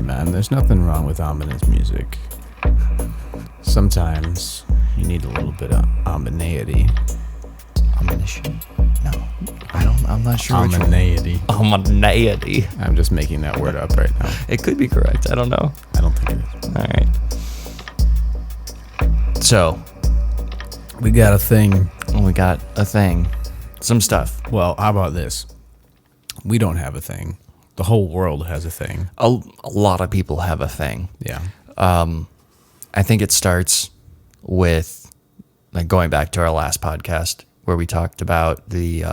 Hey man, there's nothing wrong with ominous music. Sometimes you need a little bit of ominoity. Omniscient? No, I'm not sure. Ominoity. Ominoity. I'm just making that word up right now. It could be correct. I don't know. I don't think it is. All right. So We got a thing. we got a thing, some stuff. Well, how about this? We don't have a thing. The whole world has a thing. A lot of people have a thing. Yeah. I think it starts with like going back to our last podcast where we talked about the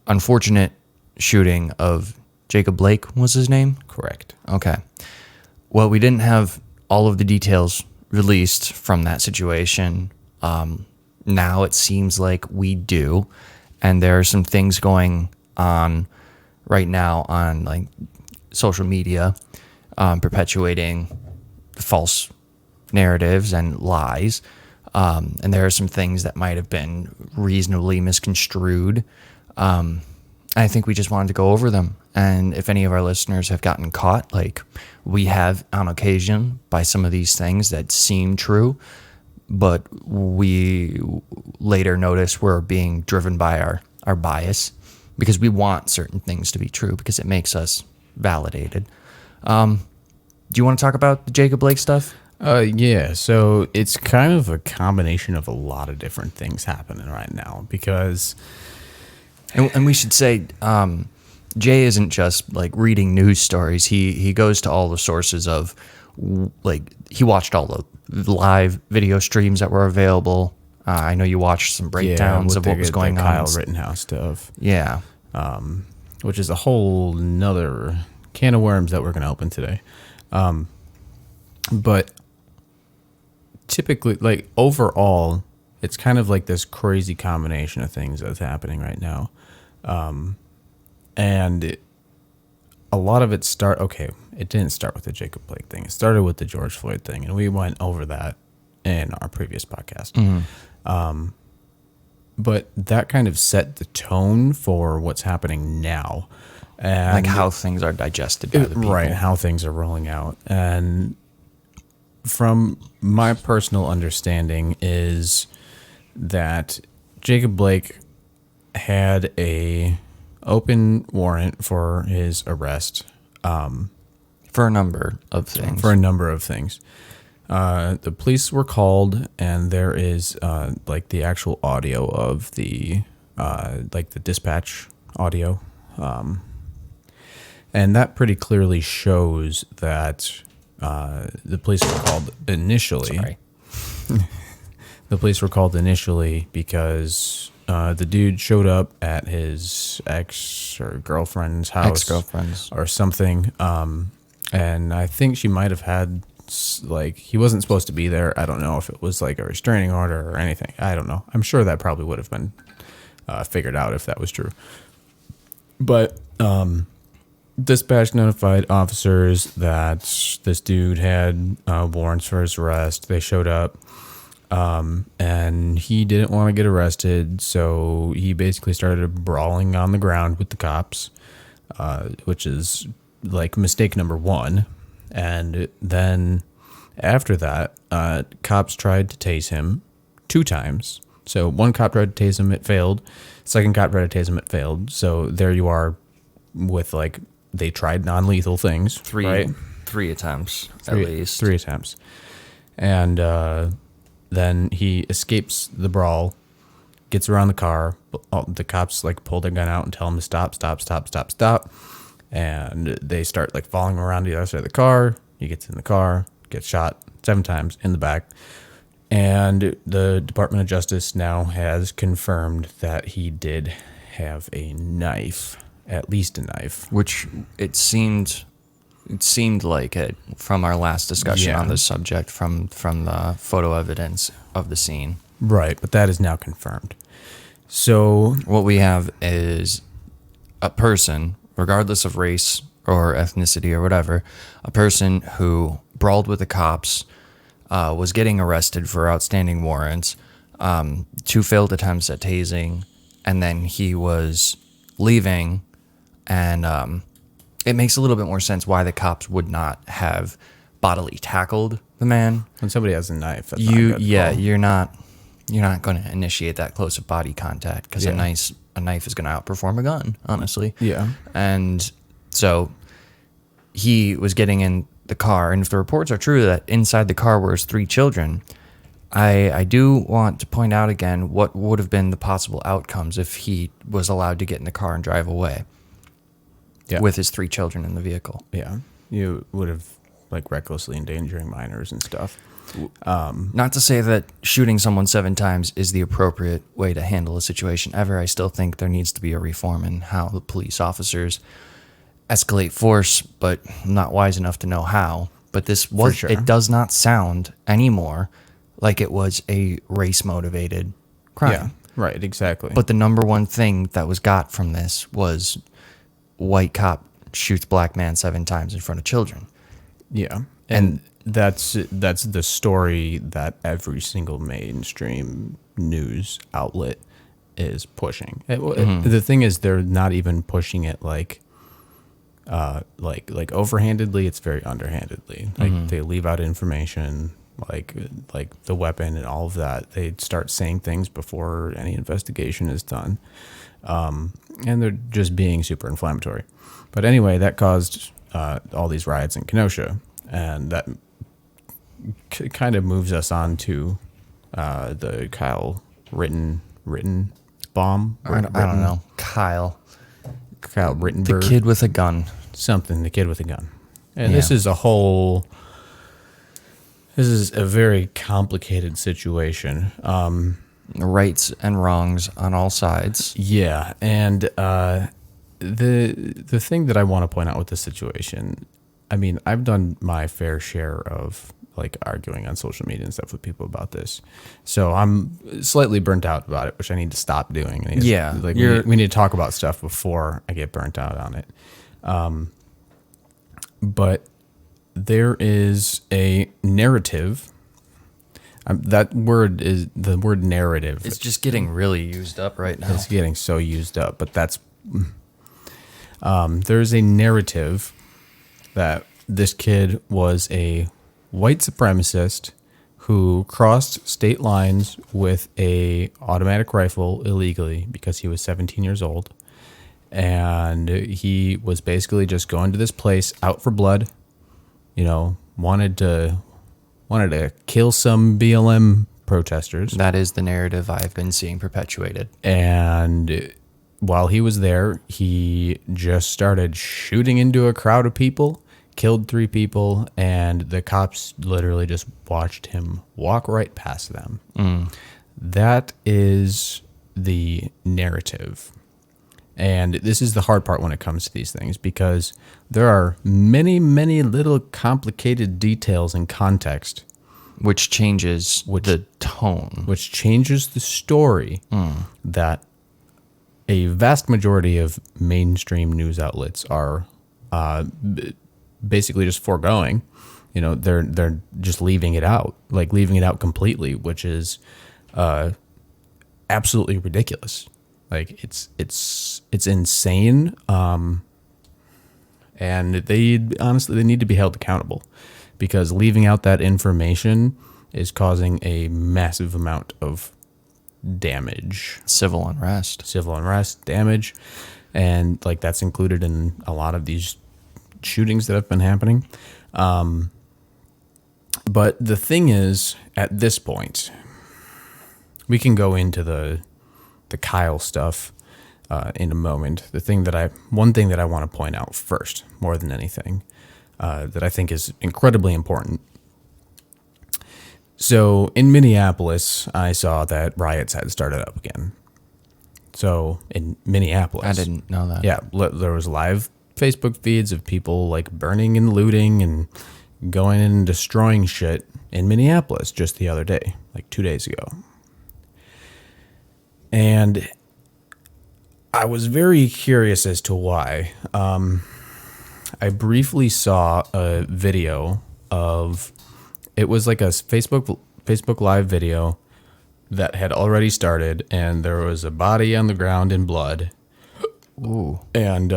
unfortunate shooting of Jacob Blake was his name? Correct. Okay. Well, we didn't have all of the details released from that situation. Now it seems like we do. And there are some things going on right now on like social media, perpetuating false narratives and lies. And there are some things that might have been reasonably misconstrued. I think we just wanted to go over them. And if any of our listeners have gotten caught, like we have on occasion, by some of these things that seem true, but we later notice we're being driven by our bias because we want certain things to be true because it makes us validated. Do you want to talk about the Jacob Blake stuff? Yeah, so it's kind of a combination of a lot of different things happening right now because... And we should say, Jay isn't just like reading news stories. He goes to all the sources of, like, he watched all the live video streams that were available. I know you watched some breakdowns of what was going on. Kyle Rittenhouse stuff. Yeah. Which is a whole nother can of worms that we're going to open today. But typically, like, overall, it's kind of like this crazy combination of things that's happening right now. And a lot of it it didn't start with the Jacob Blake thing. It started with the George Floyd thing, and we went over that in our previous podcast. Mm-hmm. But that kind of set the tone for what's happening now. And Like how things are digested by the people. Right, how things are rolling out. And from my personal understanding is that Jacob Blake had a open warrant for his arrest. For a number of things. The police were called, and there is like the actual audio of the like the dispatch audio, and that pretty clearly shows that the police were called initially. Sorry. The police were called initially because the dude showed up at his ex or girlfriend's house, Ex-girlfriend's. or something, and I think she might have had, like, he wasn't supposed to be there. I don't know if it was like a restraining order or anything. I don't know. I'm sure that probably would have been figured out if that was true. But dispatch notified officers that this dude had warrants for his arrest. They showed up, and he didn't want to get arrested, so he basically started brawling on the ground with the cops, which is like mistake number one. And then after that, cops tried to tase him 2 times. So one cop tried to tase him, it failed. Second cop tried to tase him, it failed. So there you are with, like, they tried non-lethal things. Three attempts, at least. 3 attempts. And then he escapes the brawl, gets around the car. The cops, like, pull their gun out and tell him to stop. And they start, like, following him around the other side of the car. He gets in the car, gets shot 7 times in the back. And the Department of Justice now has confirmed that he did have a knife, at least a knife. Which it seemed like it from our last discussion on this subject, from the photo evidence of the scene. Right, but that is now confirmed. So what we have is a person, regardless of race or ethnicity or whatever, a person who brawled with the cops, was getting arrested for outstanding warrants, 2 failed attempts at tasing, and then he was leaving and it makes a little bit more sense why the cops would not have bodily tackled the man. When somebody has a knife, that's not a good call. You're not going to initiate that close of body contact because a knife is going to outperform a gun, honestly. Yeah. And so he was getting in the car, and if the reports are true that inside the car were his 3 children, I do want to point out again what would have been the possible outcomes if he was allowed to get in the car and drive away with his 3 children in the vehicle. Yeah. You would have, like, recklessly endangering minors and stuff. Not to say that shooting someone 7 times is the appropriate way to handle a situation ever. I still think there needs to be a reform in how the police officers escalate force, but I'm not wise enough to know how. But this was, sure. It does not sound anymore like it was a race-motivated crime. Yeah, right, exactly. But the number one thing that was got from this was white cop shoots black man 7 times in front of children. Yeah, and that's the story that every single mainstream news outlet is pushing. The thing is, they're not even pushing it like overhandedly. It's very underhandedly. Like they leave out information, like the weapon and all of that. They start saying things before any investigation is done, and they're just being super inflammatory. But anyway, that caused all these riots in Kenosha, and that kind of moves us on to the Kyle Rittenbaum. I don't know. Kyle Rittenberg. The kid with a gun. The kid with a gun. And this is a very complicated situation. Rights and wrongs on all sides. Yeah, and the thing that I want to point out with this situation, I mean, I've done my fair share of like arguing on social media and stuff with people about this, so I'm slightly burnt out about it, which I need to stop doing. We need to talk about stuff before I get burnt out on it. But there is a narrative. That word is the word narrative. It's just getting really used up right now. It's getting so used up, but that's there's a narrative that this kid was a white supremacist who crossed state lines with a automatic rifle illegally because he was 17 years old, and he was basically just going to this place out for blood. You know, wanted to kill some BLM protesters. That is the narrative I've been seeing perpetuated. And while he was there, he just started shooting into a crowd of people, killed 3 people, and the cops literally just watched him walk right past them. That is the narrative. And this is the hard part when it comes to these things, because there are many, many little complicated details and context. Which changes the tone. Which changes the story that a vast majority of mainstream news outlets are basically just foregoing. You know, they're just leaving it out completely, which is absolutely ridiculous. Like it's insane, and they need to be held accountable, because leaving out that information is causing a massive amount of damage, civil unrest, damage, and like that's included in a lot of these shootings that have been happening. But the thing is, at this point, we can go into the Kyle stuff in a moment. One thing that I want to point out first, more than anything, that I think is incredibly important. So in Minneapolis, I saw that riots had started up again. So in Minneapolis, I didn't know that. Yeah, there was live Facebook feeds of people like burning and looting and going in and destroying shit in Minneapolis just the other day, like 2 days ago. And I was very curious as to why. I briefly saw a video of, it was like a Facebook Live video that had already started, and there was a body on the ground in blood. Ooh. And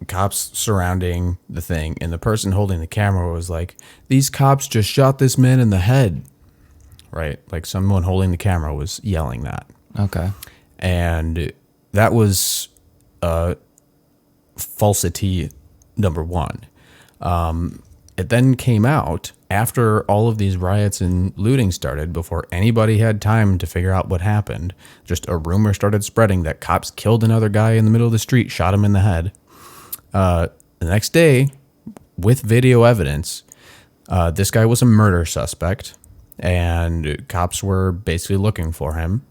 cops surrounding the thing, and the person holding the camera was like, "These cops just shot this man in the head." Right? Like someone holding the camera was yelling that. Okay. And that was falsity number one. It then came out after all of these riots and looting started, before anybody had time to figure out what happened. Just a rumor started spreading that cops killed another guy in the middle of the street, shot him in the head. The next day, with video evidence, this guy was a murder suspect, and cops were basically looking for him.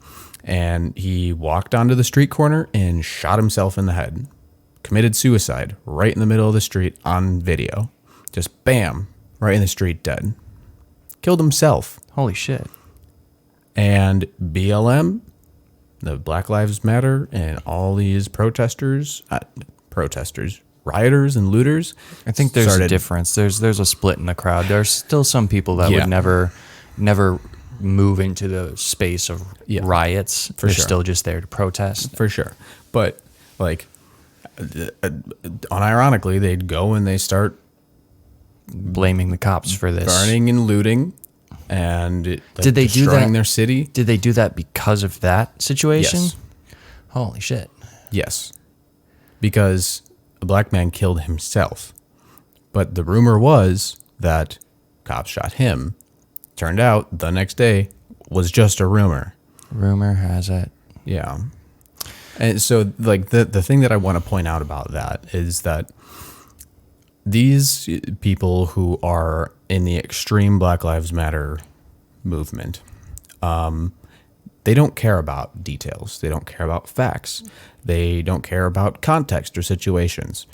And he walked onto the street corner and shot himself in the head. Committed suicide right in the middle of the street on video. Just bam, right in the street, dead. Killed himself. Holy shit. And BLM, the Black Lives Matter, and all these rioters and looters. I think there's a difference. There's a split in the crowd. There's still some people that would never move into the space of riots. They're sure. still just there to protest. For sure. But, like, unironically, they'd go and they start blaming the cops for this. Burning and looting and did they do that? Destroying their city. Did they do that because of that situation? Yes. Holy shit. Yes. Because a black man killed himself. But the rumor was that cops shot him. Turned out the next day was just a rumor. Rumor has it. Yeah. And so, like, the thing that I want to point out about that is that these people who are in the extreme Black Lives Matter movement, they don't care about details. They don't care about facts. They don't care about context or situations.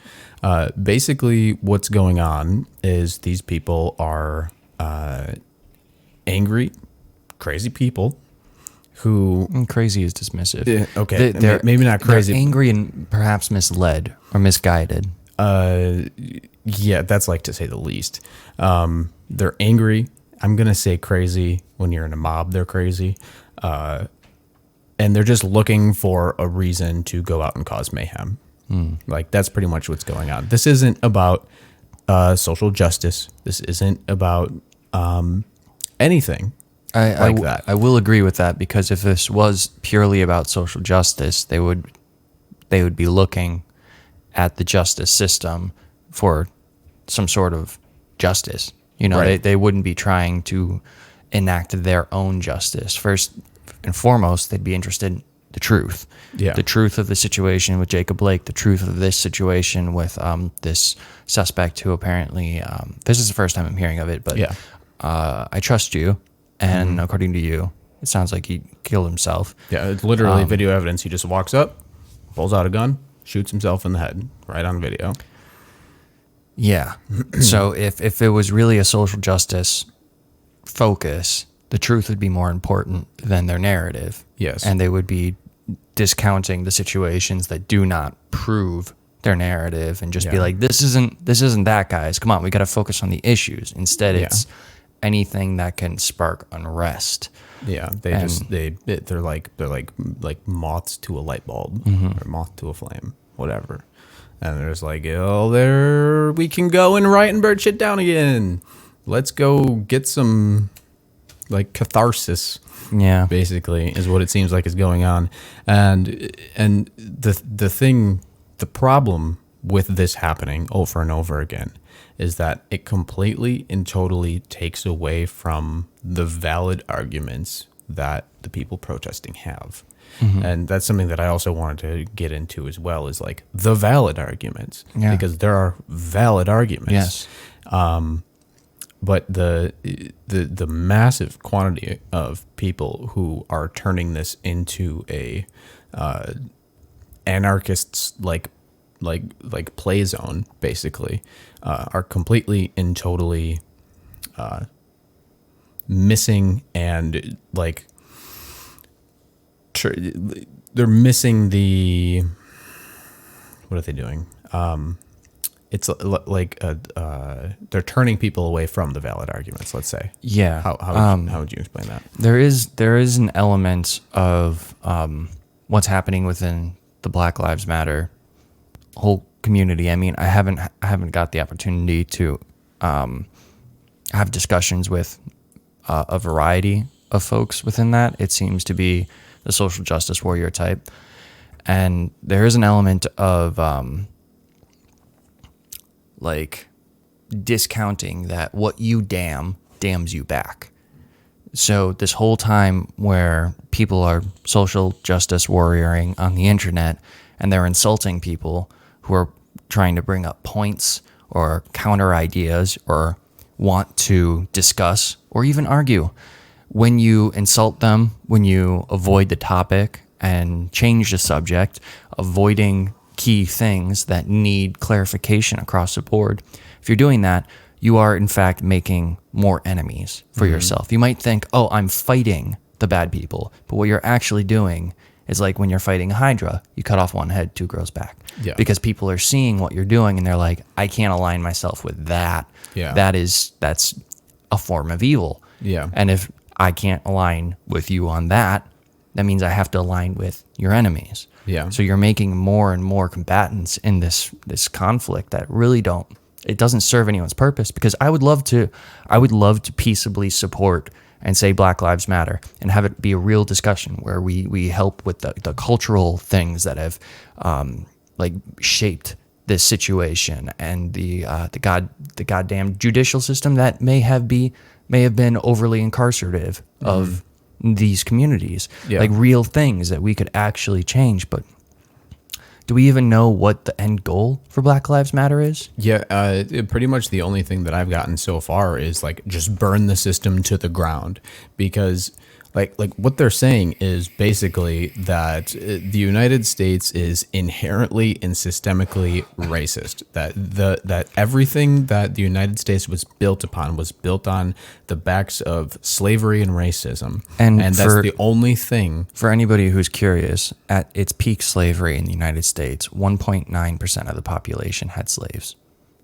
Basically, what's going on is these people are angry, crazy people who... Crazy is dismissive. Okay, they're, maybe not crazy. They're angry and perhaps misled or misguided. Yeah, that's like to say the least. They're angry. I'm going to say crazy. When you're in a mob, they're crazy. And they're just looking for a reason to go out and cause mayhem. Like, that's pretty much what's going on. This isn't about social justice. This isn't about anything like that. I will agree with that, because if this was purely about social justice, they would be looking at the justice system for some sort of justice. You know, Right. they wouldn't be trying to enact their own justice. First and foremost, they'd be interested in the truth. Yeah. The truth of the situation with Jacob Blake, the truth of this situation with this suspect who apparently, this is the first time I'm hearing of it, but Yeah. I trust you. And according to you, it sounds like he killed himself. Yeah, it's literally video evidence. He just walks up, pulls out a gun, shoots himself in the head, right on video. Yeah. So if it was really a social justice focus, the truth would be more important than their narrative. Yes. And they would be discounting the situations that do not prove their narrative and just be like, this isn't that, guys. Come on, we got to focus on the issues. Instead, it's anything that can spark unrest. Yeah, they're like moths to a light bulb or moth to a flame, whatever. And they're just like, oh, there we can go and riot and burn shit down again. Let's go get some like catharsis. Yeah, basically is what it seems like is going on. And the problem with this happening over and over again is that it completely and totally takes away from the valid arguments that the people protesting have. And that's something that I also wanted to get into as well, is like the valid arguments, because there are valid arguments. Yes. But the massive quantity of people who are turning this into a anarchists like play zone, basically, are completely and totally missing, and like they're missing the, what are they doing? It's like they're turning people away from the valid arguments, let's say. Yeah. How would you explain that? There is an element of what's happening within the Black Lives Matter whole community. I mean, I haven't got the opportunity to have discussions with a variety of folks within that. It seems to be the social justice warrior type, and there is an element of like discounting that what you damns you back. So this whole time where people are social justice warrioring on the internet and they're insulting people who are trying to bring up points or counter ideas or want to discuss or even argue, when you insult them, when you avoid the topic and change the subject, avoiding key things that need clarification across the board, if you're doing that, you are in fact making more enemies for yourself. You might think, oh, I'm fighting the bad people, but what you're actually doing is like when you're fighting a Hydra, you cut off one head, two grows back. Yeah. Because people are seeing what you're doing and they're like, I can't align myself with that. Yeah. That's a form of evil. Yeah. And if I can't align with you on that, that means I have to align with your enemies. Yeah. So you're making more and more combatants in this conflict that really it doesn't serve anyone's purpose, because I would love to peaceably support and say Black Lives Matter and have it be a real discussion where we help with the cultural things that have like shaped this situation, and the goddamn judicial system that may have been overly incarcerative of these communities. Yeah. Like real things that we could actually change. But do we even know what the end goal for Black Lives Matter is? Yeah, pretty much the only thing that I've gotten so far is like just burn the system to the ground, because like what they're saying is basically that the United States is inherently and systemically racist. That everything that the United States was built upon was built on the backs of slavery and racism, and that's the only thing. For anybody who's curious, at its peak slavery in the United States, 1.9% of the population had slaves.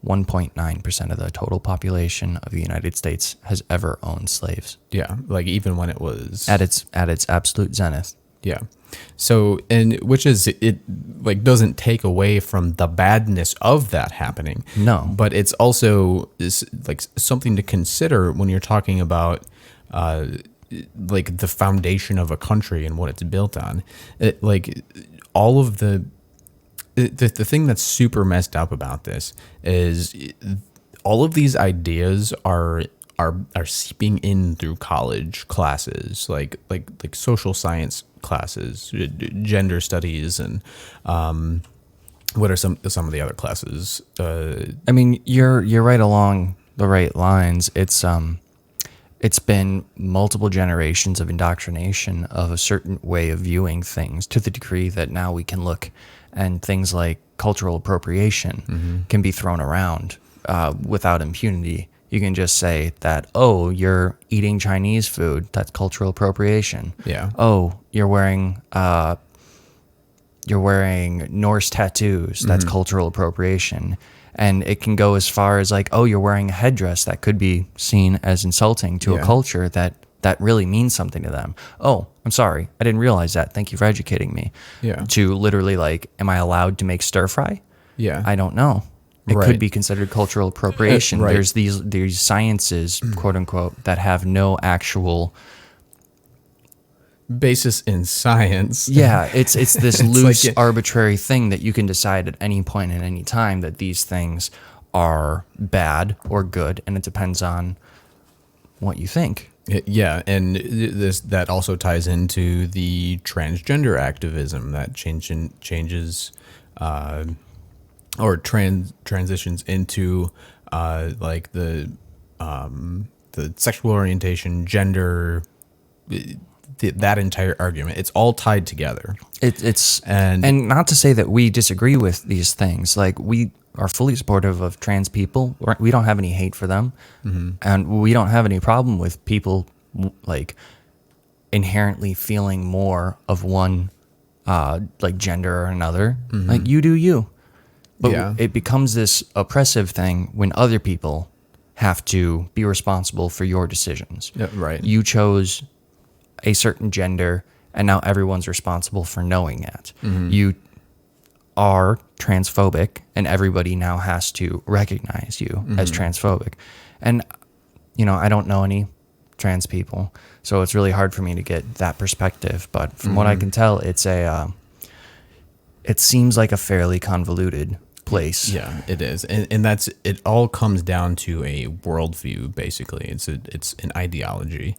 1.9% of the total population of the United States has ever owned slaves. Yeah, like even when it was at its absolute zenith. Yeah. So, and which is, it like doesn't take away from the badness of that happening. No. But it's also like something to consider when you're talking about like the foundation of a country and what it's built on. Like all of the thing that's super messed up about this is all of these ideas are seeping in through college classes, like social science classes, gender studies, and what are some of the other classes? I mean, you're right along the right lines. It's been multiple generations of indoctrination of a certain way of viewing things, to the degree that now we can look and things like cultural appropriation can be thrown around without impunity. You can just say that, oh, you're eating Chinese food, that's cultural appropriation. Yeah. Oh, you're wearing Norse tattoos, that's cultural appropriation. And it can go as far as like, oh, you're wearing a headdress, that could be seen as insulting to a culture that really means something to them. Oh, I'm sorry, I didn't realize that. Thank you for educating me. Yeah. To literally like, am I allowed to make stir fry? Yeah. I don't know. It could be considered cultural appropriation. Right. There's these sciences, quote unquote, that have no actual basis in science. Yeah, it's this loose, like arbitrary thing that you can decide at any point at any time that these things are bad or good, and it depends on what you think. Yeah, and that also ties into the transgender activism that changes or transitions into like the sexual orientation, gender, that entire argument. It's all tied together. And not to say that we disagree with these things. Like, we are fully supportive of trans people. We don't have any hate for them, and we don't have any problem with people like inherently feeling more of one like gender or another. Like, you do you. But it becomes this oppressive thing when other people have to be responsible for your decisions. Yeah, right. You chose a certain gender, and now everyone's responsible for knowing it. You are transphobic, and everybody now has to recognize you as transphobic. And, I don't know any trans people, so it's really hard for me to get that perspective. But from what I can tell, it seems like a fairly convoluted place. Yeah, it is, and it all comes down to a worldview. Basically, it's an ideology,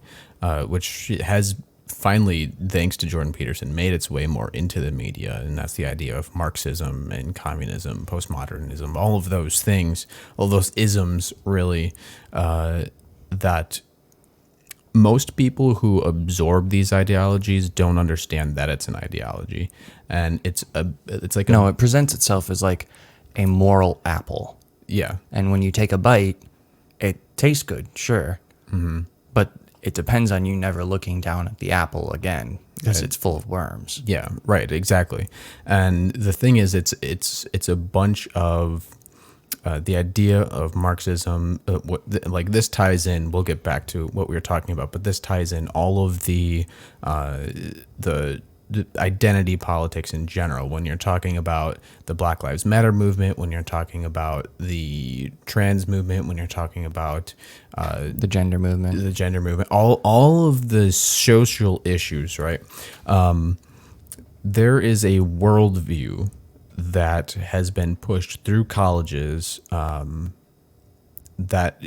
which has finally, thanks to Jordan Peterson, made its way more into the media, and that's the idea of Marxism and communism, postmodernism, all of those things, all those isms, really, that most people who absorb these ideologies don't understand that it's an ideology, and it's like it presents itself as like a moral apple. Yeah. And when you take a bite, it tastes good, sure. But it depends on you never looking down at the apple again because it's full of worms. Yeah, right, exactly. And the thing is, it's a bunch of the idea of Marxism. Like this ties in. We'll get back to what we were talking about, but this ties in all of the identity politics in general. When you're talking about the Black Lives Matter movement, when you're talking about the trans movement, when you're talking about the gender movement, all of the social issues, right? There is a worldview that has been pushed through colleges that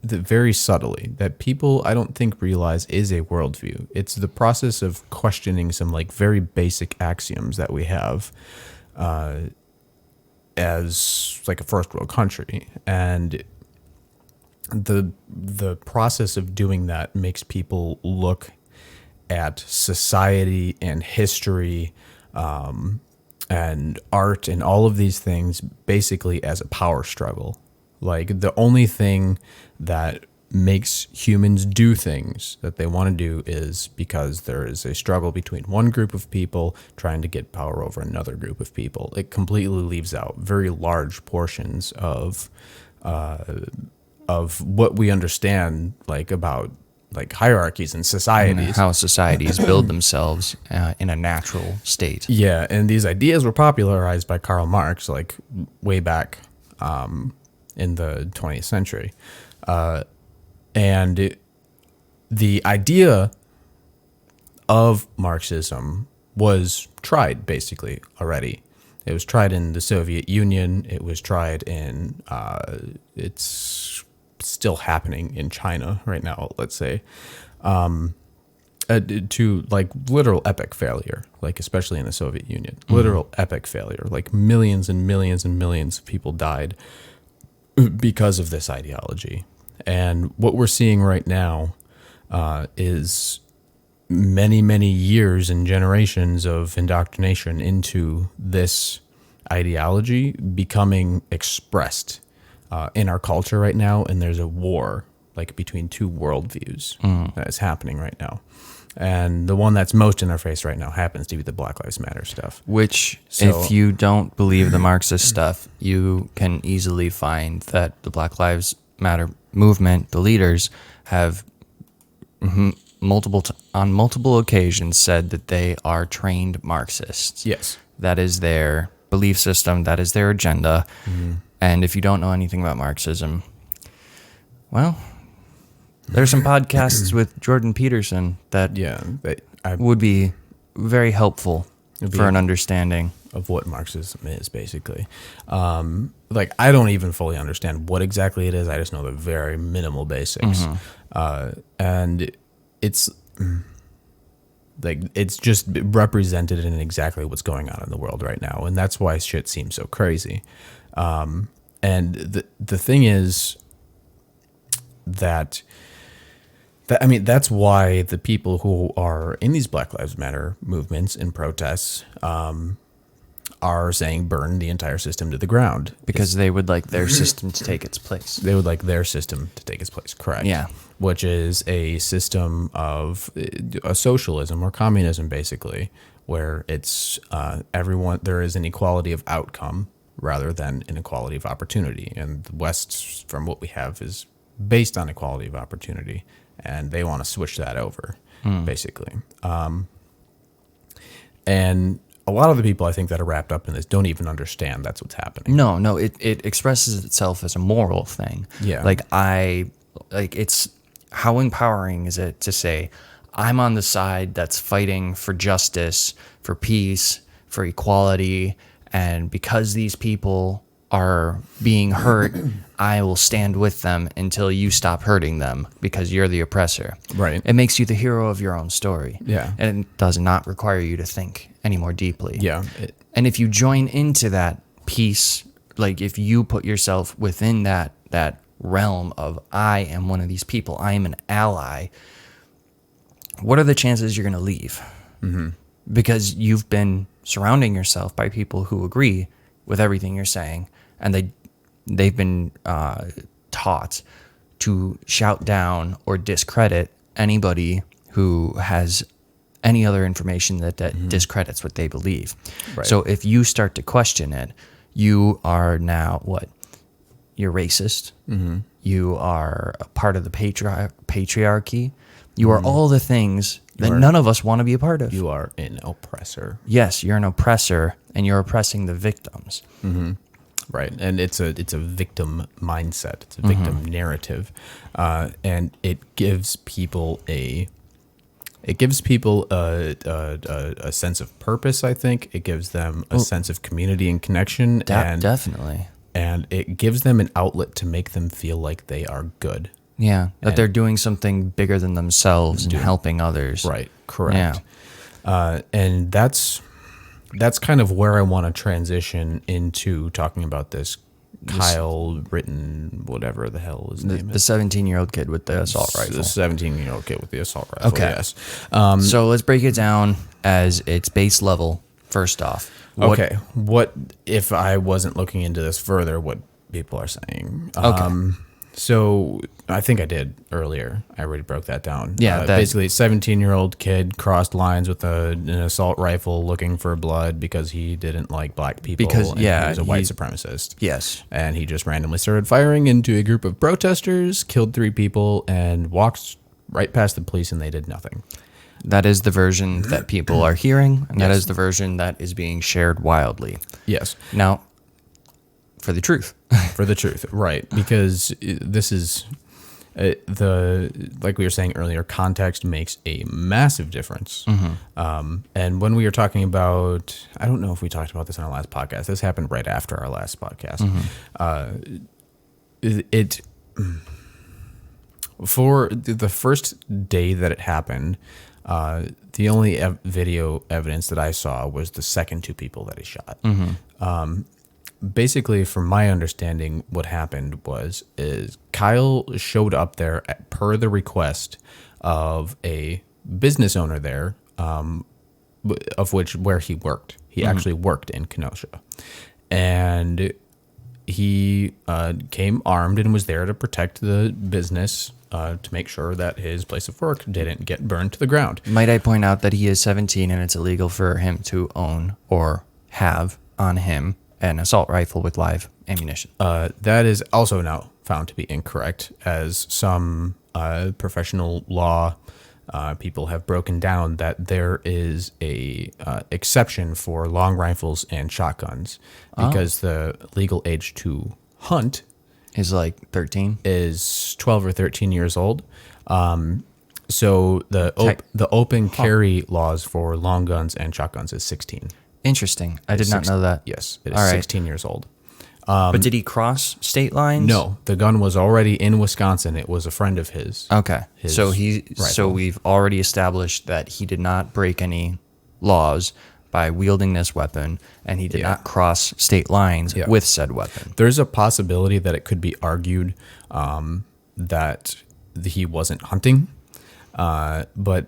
very subtly, that people I don't think realize is a worldview. It's the process of questioning some like very basic axioms that we have as like a first world country, and the process of doing that makes people look at society and history and art and all of these things basically as a power struggle. Like the only thing that makes humans do things that they want to do is because there is a struggle between one group of people trying to get power over another group of people. It completely leaves out very large portions of what we understand, like about like hierarchies and societies, and how societies build themselves in a natural state. Yeah, and these ideas were popularized by Karl Marx, like way back in the 20th century. The idea of Marxism was tried basically already. It was tried in the Soviet Union. It was tried in, it's still happening in China right now, let's say, to like literal epic failure, like especially in the Soviet Union, literal epic failure, like millions and millions and millions of people died because of this ideology. And what we're seeing right now is many, many years and generations of indoctrination into this ideology becoming expressed in our culture right now. And there's a war like between two worldviews that is happening right now. And the one that's most in our face right now happens to be the Black Lives Matter stuff. Which, if you don't believe the Marxist stuff, you can easily find that the Black Lives Matter movement, the leaders, have on multiple occasions said that they are trained Marxists. Yes. That is their belief system. That is their agenda. And if you don't know anything about Marxism, well, there's some podcasts with Jordan Peterson that would be very helpful for an understanding of what Marxism is, basically. Like, I don't even fully understand what exactly it is. I just know the very minimal basics. And it's like, it's just represented in exactly what's going on in the world right now. And that's why shit seems so crazy. And the thing is that I mean, that's why the people who are in these Black Lives Matter movements and protests are saying burn the entire system to the ground. Because they would like their system to take its place. They would like their system to take its place, correct. Yeah. Which is a system of a socialism or communism, basically, where it's everyone, there is an equality of outcome rather than an equality of opportunity. And the West, from what we have, is based on equality of opportunity. And they want to switch that over, basically. And a lot of the people I think that are wrapped up in this don't even understand that's what's happening. No, it expresses itself as a moral thing. Yeah. It's how empowering is it to say, I'm on the side that's fighting for justice, for peace, for equality, and because these people are being hurt, I will stand with them until you stop hurting them because you're the oppressor. Right. It makes you the hero of your own story. Yeah. And it does not require you to think any more deeply. Yeah. And if you join into that piece, like if you put yourself within that realm of I am one of these people, I am an ally, what are the chances you're going to leave? Mm-hmm. Because you've been surrounding yourself by people who agree with everything you're saying, and they've been taught to shout down or discredit anybody who has any other information that discredits what they believe. Right. So if you start to question it, you are now what? You're racist. Mm-hmm. You are a part of the patriarchy. You are all the things that none of us want to be a part of. You are an oppressor. Yes, you're an oppressor, and you're oppressing the victims. Mm-hmm. Right, and it's a victim mindset. It's a victim narrative, and it gives people a sense of purpose. I think it gives them a sense of community and connection, Definitely. And it gives them an outlet to make them feel like they are good. Yeah, that they're doing something bigger than themselves and helping others. Right, correct. Yeah. And that's kind of where I want to transition into talking about this Kyle whatever the hell his name The is. 17-year-old kid with the assault rifle. The 17-year-old kid with the assault rifle, Okay. yes. So let's break it down as its base level, first off. What if I wasn't looking into this further, what people are saying? Okay. So I think I did earlier. I already broke that down. Yeah, basically, 17-year-old kid crossed lines with an assault rifle looking for blood because he didn't like black people. Because, and yeah, he was a white supremacist. Yes. And he just randomly started firing into a group of protesters, killed 3 people, and walked right past the police, and they did nothing. That is the version that people are hearing, and that Yes. is the version that is being shared wildly. Yes. Now, for the truth. For the truth, right? Because this is like we were saying earlier, context makes a massive difference. Mm-hmm. And when we were talking about, I don't know if we talked about this on our last podcast. This happened right after our last podcast. Mm-hmm. For the first day that it happened, the only video evidence that I saw was the second 2 people that he shot. Mm-hmm. Basically, from my understanding, what happened is Kyle showed up there per the request of a business owner there, where he worked. He actually worked in Kenosha, and he came armed and was there to protect the business, to make sure that his place of work didn't get burned to the ground. Might I point out that he is 17 and it's illegal for him to own or have on him an assault rifle with live ammunition. That is also now found to be incorrect, as some professional law people have broken down that there is a exception for long rifles and shotguns, because the legal age to hunt Is like 13? is 12 or 13 years old. So the open carry laws for long guns and shotguns is 16. Interesting. I did not know that. Yes, it is All right. 16 years old. But did he cross state lines? No, the gun was already in Wisconsin. It was a friend of his. Okay. His So rifle. we've already established that he did not break any laws by wielding this weapon, and he did not cross state lines with said weapon. There's a possibility that it could be argued that he wasn't hunting, but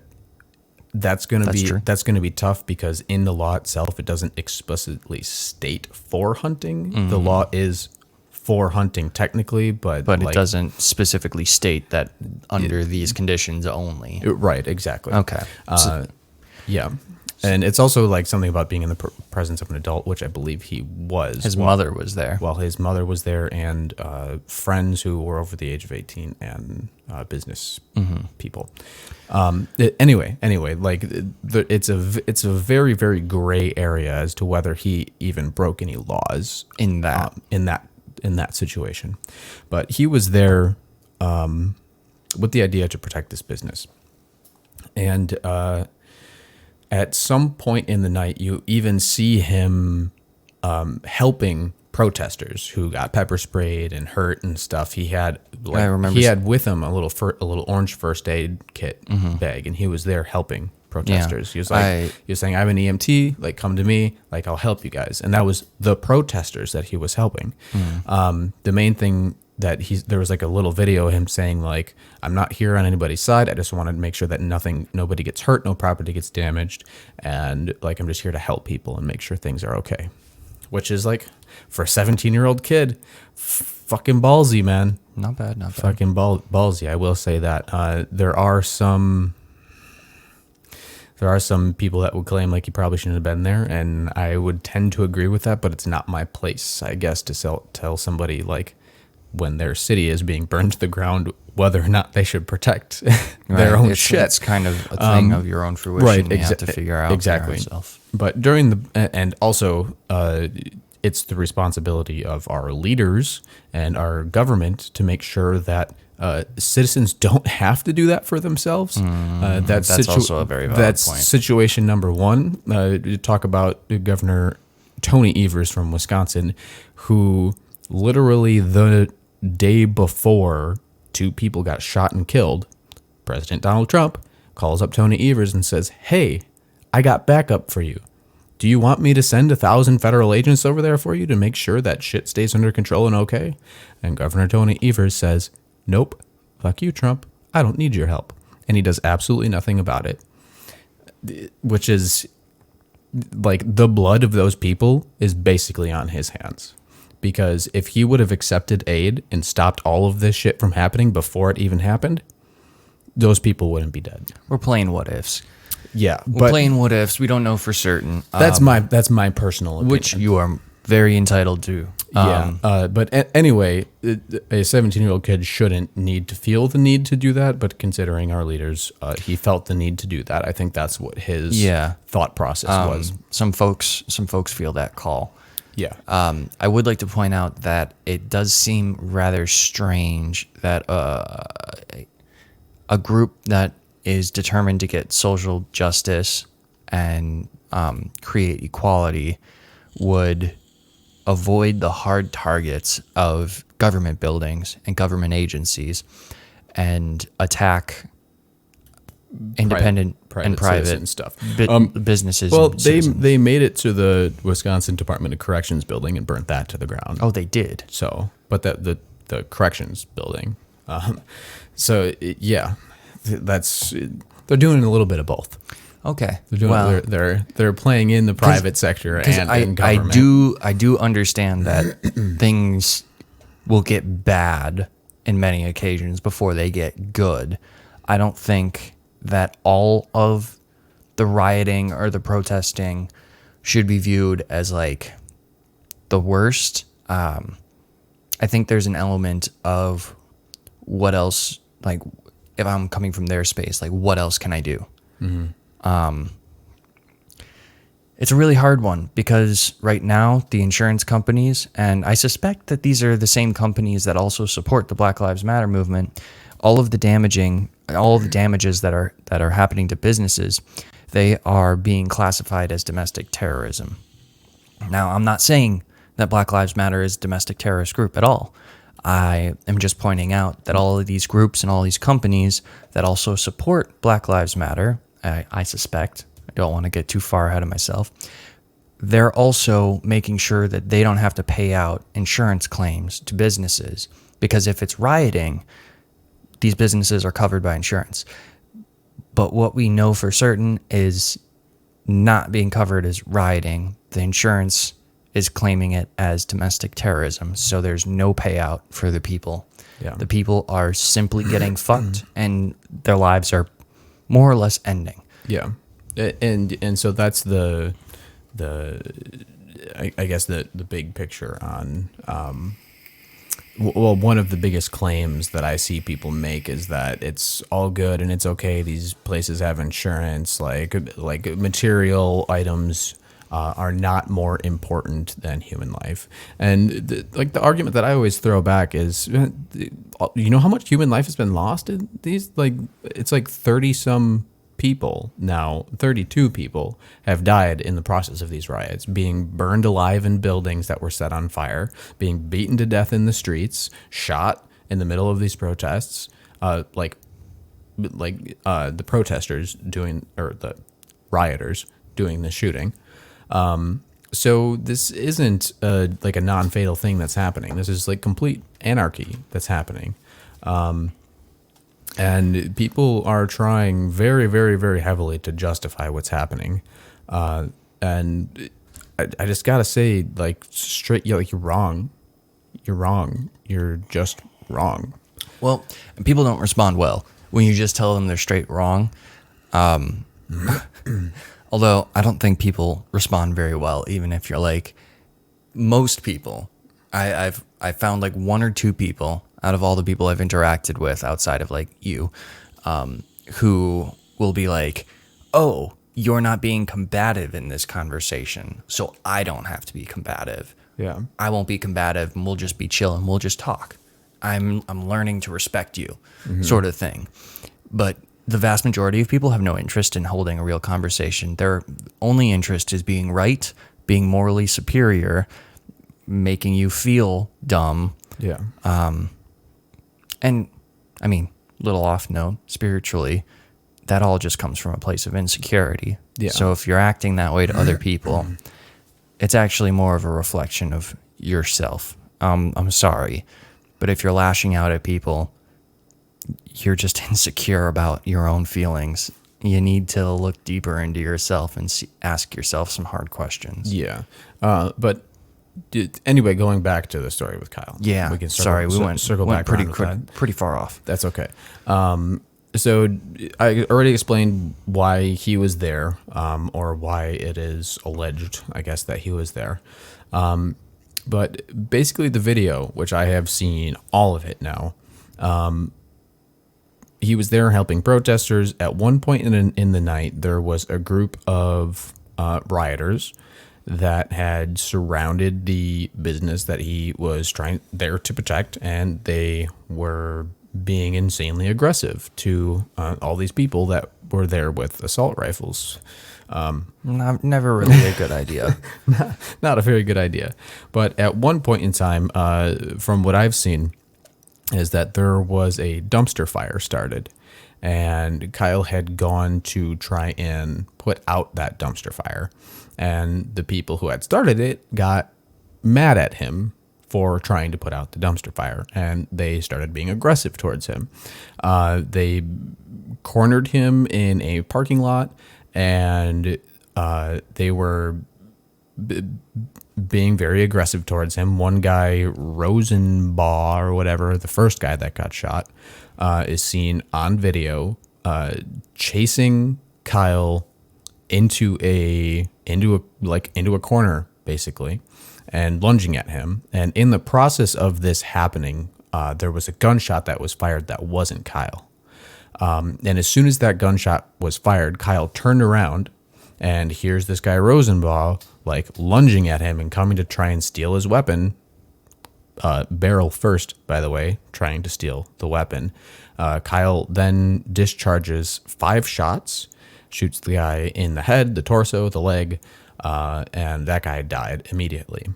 that's going to be tough, because in the law itself, it doesn't explicitly state for hunting. Mm-hmm. The law is for hunting technically, but it doesn't specifically state that under these conditions only. Right, exactly. Okay. Yeah. And it's also like something about being in the presence of an adult, which I believe he was. His mother was there. Well, his mother was there, and friends who were over the age of 18, and business people. Anyway, like it's a very, very gray area as to whether he even broke any laws In that. In that situation. But he was there with the idea to protect this business. And at some point in the night, you even see him helping protesters who got pepper sprayed and hurt and stuff. He had with him a little orange first aid kit bag, and he was there helping protesters. He was like, he was saying, "I have an EMT. Like, come to me. Like, I'll help you guys." And that was the protesters that he was helping. The main thing that there was like a little video of him saying like, "I'm not here on anybody's side. I just wanted to make sure that nobody gets hurt, no property gets damaged, and like I'm just here to help people and make sure things are okay." Which is like, for a 17-year-old kid, fucking ballsy, man. Not bad. Fucking ballsy. I will say that. There are some people that would claim like he probably shouldn't have been there, and I would tend to agree with that, but it's not my place, I guess, to tell somebody like when their city is being burned to the ground whether or not they should protect their own shit. It's kind of a thing of your own fruition. Right, you have to figure out exactly. yourself. But and also it's the responsibility of our leaders and our government to make sure that citizens don't have to do that for themselves. That's also a very valid point. Situation number one. You talk about Governor Tony Evers from Wisconsin, who literally the day before 2 people got shot and killed, President Donald Trump calls up Tony Evers and says, "Hey, I got backup for you. Do you want me to send 1,000 federal agents over there for you to make sure that shit stays under control and okay?" And Governor Tony Evers says, "Nope, fuck you, Trump. I don't need your help." And he does absolutely nothing about it, which is like the blood of those people is basically on his hands. Because if he would have accepted aid and stopped all of this shit from happening before it even happened, those people wouldn't be dead. We're playing what ifs. Yeah, We're playing what ifs. We don't know for certain. That's my personal opinion. Which you are very entitled to. But anyway, a 17-year-old kid shouldn't need to feel the need to do that. But considering our leaders, he felt the need to do that. I think that's what his thought process was. Some folks feel that call. Yeah. I would like to point out that it does seem rather strange that a group that is determined to get social justice and create equality would avoid the hard targets of government buildings and government agencies and attack independent and private stuff. Businesses. Well, they made it to the Wisconsin Department of Corrections building and burnt that to the ground. Oh, they did. So, but the corrections building. They're doing a little bit of both. Okay. They're playing in the private sector and in government. I do understand that things will get bad in many occasions before they get good. I don't think that all of the rioting or the protesting should be viewed as like the worst. I think there's an element of what else, like if I'm coming from their space, like what else can I do? Mm-hmm. It's a really hard one because right now the insurance companies, and I suspect that these are the same companies that also support the Black Lives Matter movement, all of the damages that are happening to businesses, they are being classified as domestic terrorism. Now, I'm not saying that Black Lives Matter is a domestic terrorist group at all. I am just pointing out that all of these groups and all these companies that also support Black Lives Matter, I suspect, I don't want to get too far ahead of myself, they're also making sure that they don't have to pay out insurance claims to businesses, because if it's rioting, these businesses are covered by insurance. But what we know for certain is not being covered as rioting. The insurance is claiming it as domestic terrorism, so there's no payout for the people. Yeah. The people are simply getting fucked, and their lives are more or less ending. Yeah. And so that's the I guess the big picture on well, one of the biggest claims that I see people make is that it's all good and it's okay. These places have insurance, like material items are not more important than human life. And the argument that I always throw back is, you know how much human life has been lost in these? Like it's like 30 some people now, 32 people have died in the process of these riots, being burned alive in buildings that were set on fire, being beaten to death in the streets, shot in the middle of these protests, the protesters doing, or the rioters doing the shooting. So this isn't like a non-fatal thing that's happening. This is like complete anarchy that's happening. And people are trying very, very, very heavily to justify what's happening. And I just got to say, like, straight, you're wrong. You're wrong. You're just wrong. Well, people don't respond well when you just tell them they're straight wrong. Although I don't think people respond very well, even if you're like, most people. I've found like one or two people out of all the people I've interacted with outside of like you, who will be like, oh, you're not being combative in this conversation, so I don't have to be combative. Yeah. I won't be combative and we'll just be chill and we'll just talk. I'm learning to respect you, sort of thing. But the vast majority of people have no interest in holding a real conversation. Their only interest is being right, being morally superior, making you feel dumb. Yeah. And I mean, little off note, spiritually, that all just comes from a place of insecurity. Yeah. So if you're acting that way to other people, it's actually more of a reflection of yourself. I'm sorry, but if you're lashing out at people, you're just insecure about your own feelings. You need to look deeper into yourself and ask yourself some hard questions. Yeah. But anyway, going back to the story with Kyle. Yeah. We can circle back pretty far off. That's okay. So I already explained why he was there, or why it is alleged, I guess, that he was there. But basically the video, which I have seen all of it now, he was there helping protesters. At one point in the night, there was a group of rioters that had surrounded the business that he was trying there to protect, and they were being insanely aggressive to all these people that were there with assault rifles. Never really a good idea. Not a very good idea. But at one point in time, from what I've seen, is that there was a dumpster fire started, and Kyle had gone to try and put out that dumpster fire. And the people who had started it got mad at him for trying to put out the dumpster fire, and they started being aggressive towards him. They cornered him in a parking lot, and they were being very aggressive towards him. One guy, Rosenbaugh or whatever, the first guy that got shot, is seen on video chasing Kyle into a corner, basically, and lunging at him. And in the process of this happening, there was a gunshot that was fired that wasn't Kyle. And as soon as that gunshot was fired, Kyle turned around, and here's this guy Rosenbaugh like lunging at him and coming to try and steal his weapon. Barrel first, by the way, trying to steal the weapon. Kyle then discharges 5 shots, shoots the guy in the head, the torso, the leg, and that guy died immediately.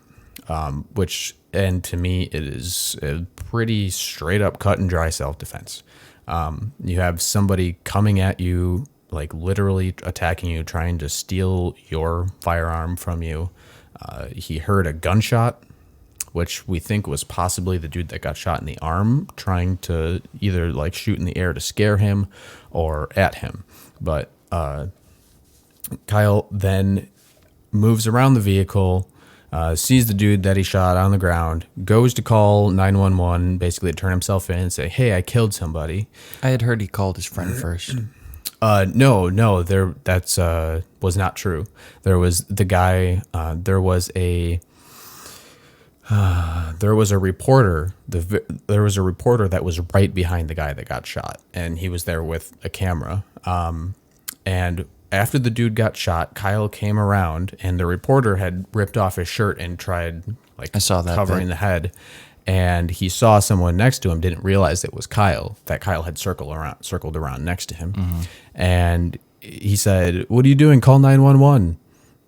And to me, it is a pretty straight up cut and dry self-defense. You have somebody coming at you, like literally attacking you, trying to steal your firearm from you. He heard a gunshot, which we think was possibly the dude that got shot in the arm, trying to either like shoot in the air to scare him or at him. But Kyle then moves around the vehicle, sees the dude that he shot on the ground, goes to call 911, basically to turn himself in and say, hey, I killed somebody. I had heard he called his friend first. No, that's was not true. There was the guy. There was a reporter. There was a reporter that was right behind the guy that got shot, and he was there with a camera. And after the dude got shot, Kyle came around, and the reporter had ripped off his shirt and tried like I saw that covering bit. the head. And he saw someone next to him, didn't realize it was Kyle. That Kyle had circled around next to him, and he said, "What are you doing? Call 911."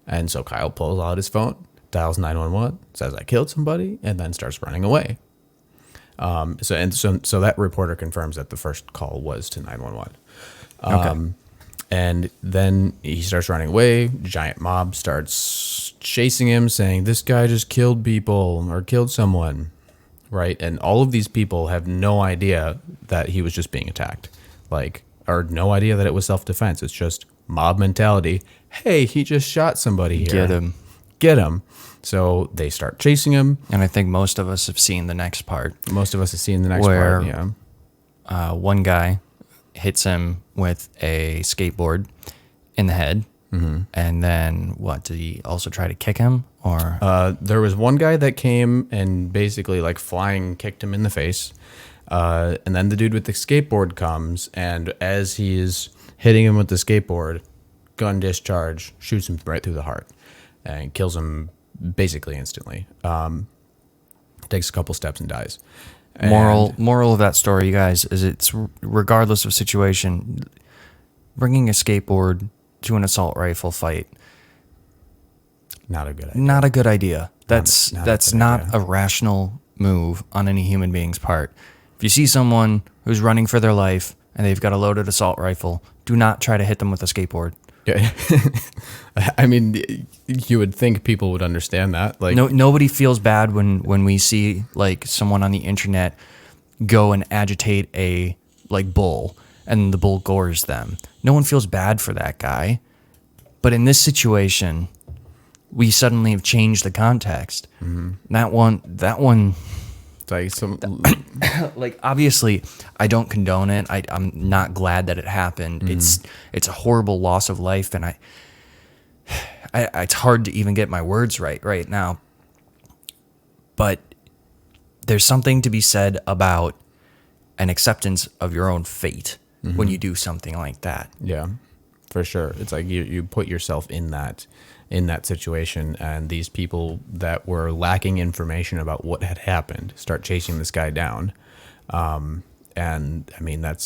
And so Kyle pulls out his phone, dials 911, says, "I killed somebody," and then starts running away. So that reporter confirms that the first call was to 911. Okay. And then he starts running away. Giant mob starts chasing him, saying, "This guy just killed people or killed someone." Right. And all of these people have no idea that he was just being attacked, or no idea that it was self-defense. It's just mob mentality. Hey, he just shot somebody here. Get him. So they start chasing him. And I think most of us have seen the next part. Most of us have seen the next Where part. Yeah. One guy hits him with a skateboard in the head. And then what? Did he also try to kick him? Or There was one guy that came and basically like flying kicked him in the face. And then the dude with the skateboard comes, and as he's hitting him with the skateboard, gun discharge, shoots him right through the heart and kills him basically instantly. Takes a couple steps and dies. moral of that story, you guys, is it's regardless of situation, bringing a skateboard to an assault rifle fight, Not a good idea. not a good idea. That's not a that's good not idea. a rational move on any human being's part. If you see someone who's running for their life and they've got a loaded assault rifle, do not try to hit them with a skateboard. Yeah. I mean, you would think people would understand that. Like, Nobody feels bad when we see like someone on the internet go and agitate a like bull and the bull gores them. No one feels bad for that guy. But in this situation, we suddenly have changed the context. That one it's like some. like obviously I don't condone it. I'm not glad that it happened. It's a horrible loss of life, and I it's hard to even get my words right now. But there's something to be said about an acceptance of your own fate when you do something like that. Yeah, for sure. It's like you put yourself in that situation, and these people that were lacking information about what had happened start chasing this guy down. And I mean, that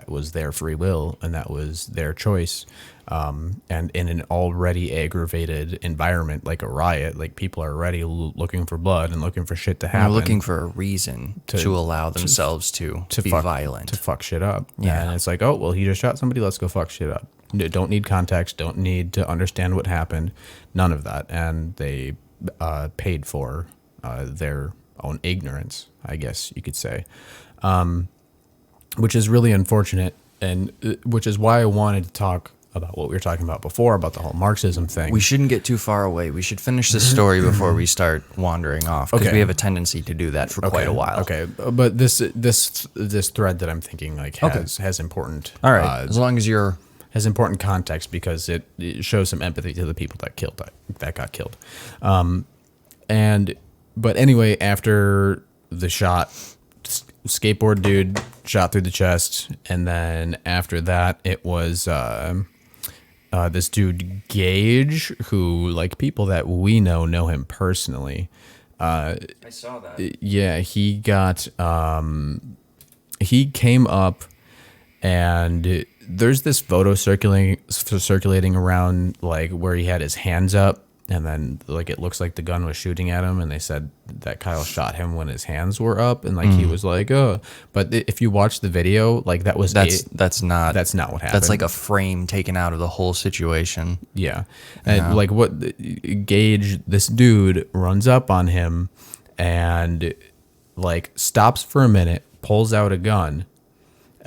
was their free will, and that was their choice. And in an already aggravated environment like a riot, like people are already looking for blood and looking for shit to They're happen. looking for a reason to allow themselves to be violent. To fuck shit up. Yeah. And it's like, oh, well, he just shot somebody. Let's go fuck shit up. Don't need context. Don't need to understand what happened. None of that. And they paid for their own ignorance, I guess you could say, which is really unfortunate. And which is why I wanted to talk about what we were talking about before, about the whole Marxism thing. We shouldn't get too far away. We should finish this story before we start wandering off, because Okay. we have a tendency to do that for quite a while. Okay, but this thread that I'm thinking like has important. All right. As long as you're has important context, because it shows some empathy to the people that got killed. But anyway, after the shot, skateboard dude shot through the chest, and then after that, it was this dude Gage, who, like, people that we know him personally. I saw that. Yeah, he got he came up, and there's this photo circulating around, like, where he had his hands up, and then, like, it looks like the gun was shooting at him, and they said that Kyle shot him when his hands were up, and, like, he was like, oh. But if you watch the video, like, that's not what happened. That's like a frame taken out of the whole situation. Yeah. And like Gage, this dude runs up on him and, like, stops for a minute, pulls out a gun,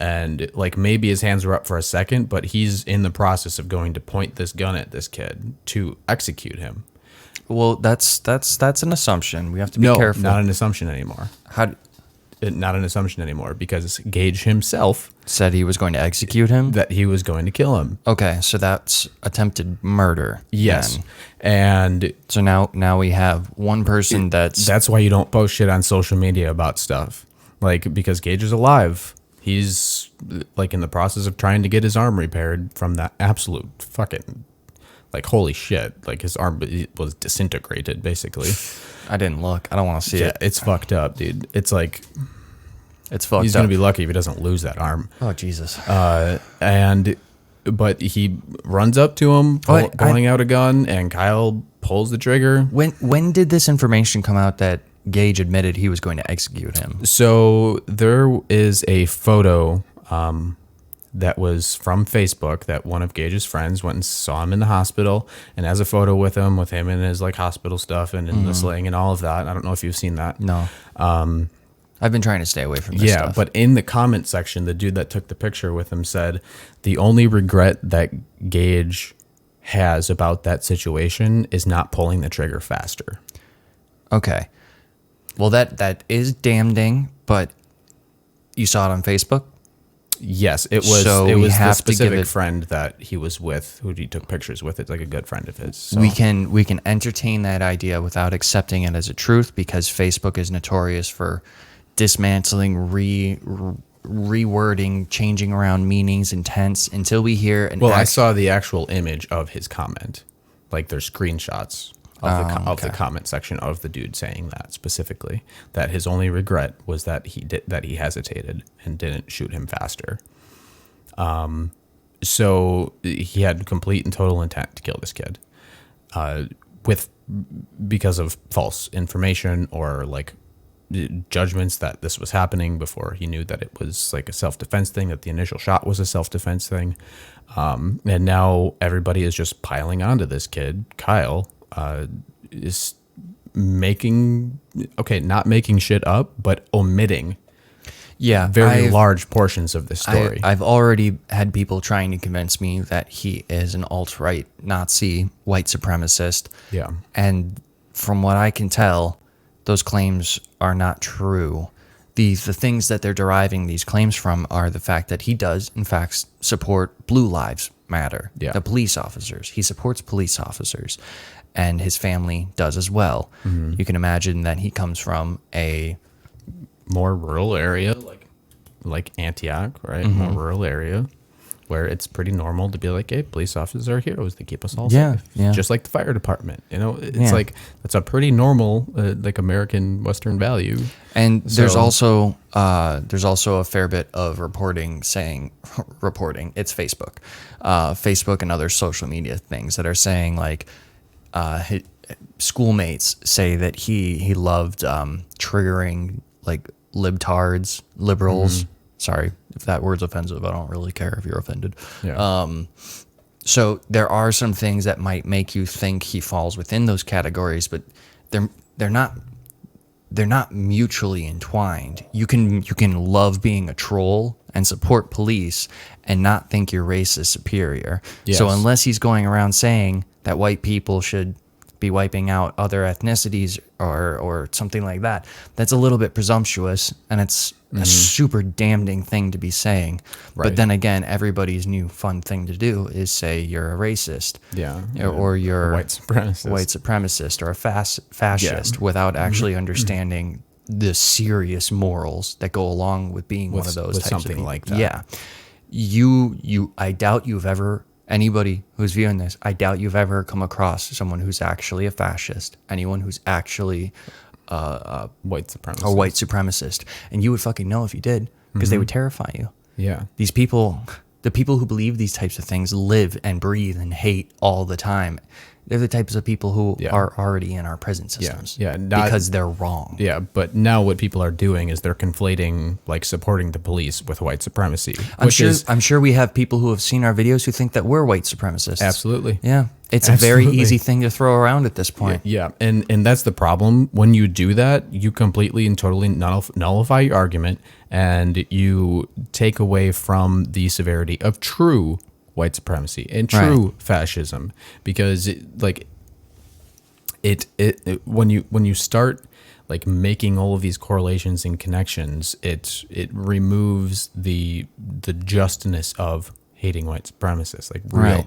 and, like, maybe his hands were up for a second, but he's in the process of going to point this gun at this kid to execute him. Well, that's an assumption. We have to be careful. Not an assumption anymore. not an assumption anymore because Gage himself Said he was going to execute him? that he was going to kill him. Okay, so that's attempted murder. Yes. then. And So now we have one person that's why you don't post shit on social media about stuff. Like, because Gage is alive. He's like in the process of trying to get his arm repaired from that absolute fucking, like, holy shit. Like, his arm was disintegrated, basically. I didn't look. I don't want to see Yeah, it. it's fucked up, dude. It's like, It's fucked he's up. going to be lucky if he doesn't lose that arm. Oh, Jesus. But he runs up to him, pulling out a gun, and Kyle pulls the trigger. When did this information come out that Gage admitted he was going to execute him? So there is a photo that was from Facebook that one of Gage's friends went and saw him in the hospital and has a photo with him and his like hospital stuff and in the sling and all of that. I don't know if you've seen that. No. I've been trying to stay away from this stuff. But in the comment section, the dude that took the picture with him said the only regret that Gage has about that situation is not pulling the trigger faster. Okay. Well, that is damning, but you saw it on Facebook? Yes, it was. So it we was the have to give specific it- friend that he was with, who he took pictures with. It's like a good friend of his. So. We can entertain that idea without accepting it as a truth because Facebook is notorious for dismantling, rewording, changing around meanings, intents until we hear an Well, I saw the actual image of his comment. Like, there's screenshots of Oh, the comment section of the dude saying that specifically, that his only regret was that he hesitated and didn't shoot him faster. So he had complete and total intent to kill this kid, because of false information or like judgments that this was happening before he knew that it was like a self-defense thing, that the initial shot was a self-defense thing. And now everybody is just piling onto this kid. Kyle is not making shit up, but omitting very large portions of the story. I've already had people trying to convince me that he is an alt-right Nazi white supremacist. Yeah. And from what I can tell, those claims are not true. The things that they're deriving these claims from are the fact that he does, in fact, support Blue Lives Matter, Yeah. the police officers. He supports police officers, and his family does as well. Mm-hmm. You can imagine that he comes from a More rural area, like Antioch, right? Mm-hmm. More rural area where it's pretty normal to be like, hey, police officers are heroes. They keep us all Yeah, safe. yeah. Just like the fire department. You know, it's Yeah. like, that's a pretty normal, like American Western value. And there's So- also a fair bit of reporting. It's Facebook and other social media things that are saying like schoolmates say that he loved triggering like libtards, liberals. Mm-hmm. Sorry if that word's offensive. I don't really care if you're offended. Yeah. So there are some things that might make you think he falls within those categories, but they're not mutually entwined. You can love being a troll and support police and not think your race is superior. Yes. So unless he's going around saying that white people should be wiping out other ethnicities or something like that, that's a little bit presumptuous, and it's a super damning thing to be saying. Right. But then again, everybody's new fun thing to do is say you're a racist. Yeah. Or you're a white supremacist. or a fascist without actually understanding the serious morals that go along with being one of those with types something of people. like that. Yeah. I doubt you've ever, anybody who's viewing this, I doubt you've ever come across someone who's actually a fascist, anyone who's actually White supremacist. a white supremacist. And you would fucking know if you did, because they would terrify you. Yeah. These people, the people who believe these types of things live and breathe and hate all the time. They're the types of people who are already in our prison systems. Yeah. Because they're wrong. Yeah, but now what people are doing is they're conflating like supporting the police with white supremacy. I'm sure we have people who have seen our videos who think that we're white supremacists. Absolutely. Yeah. It's a very Absolutely. easy thing to throw around at this point. Yeah, and that's the problem. When you do that, you completely and totally nullify your argument, and you take away from the severity of true white supremacy and true fascism, because when you start like making all of these correlations and connections, it removes the justness of hating white supremacists, like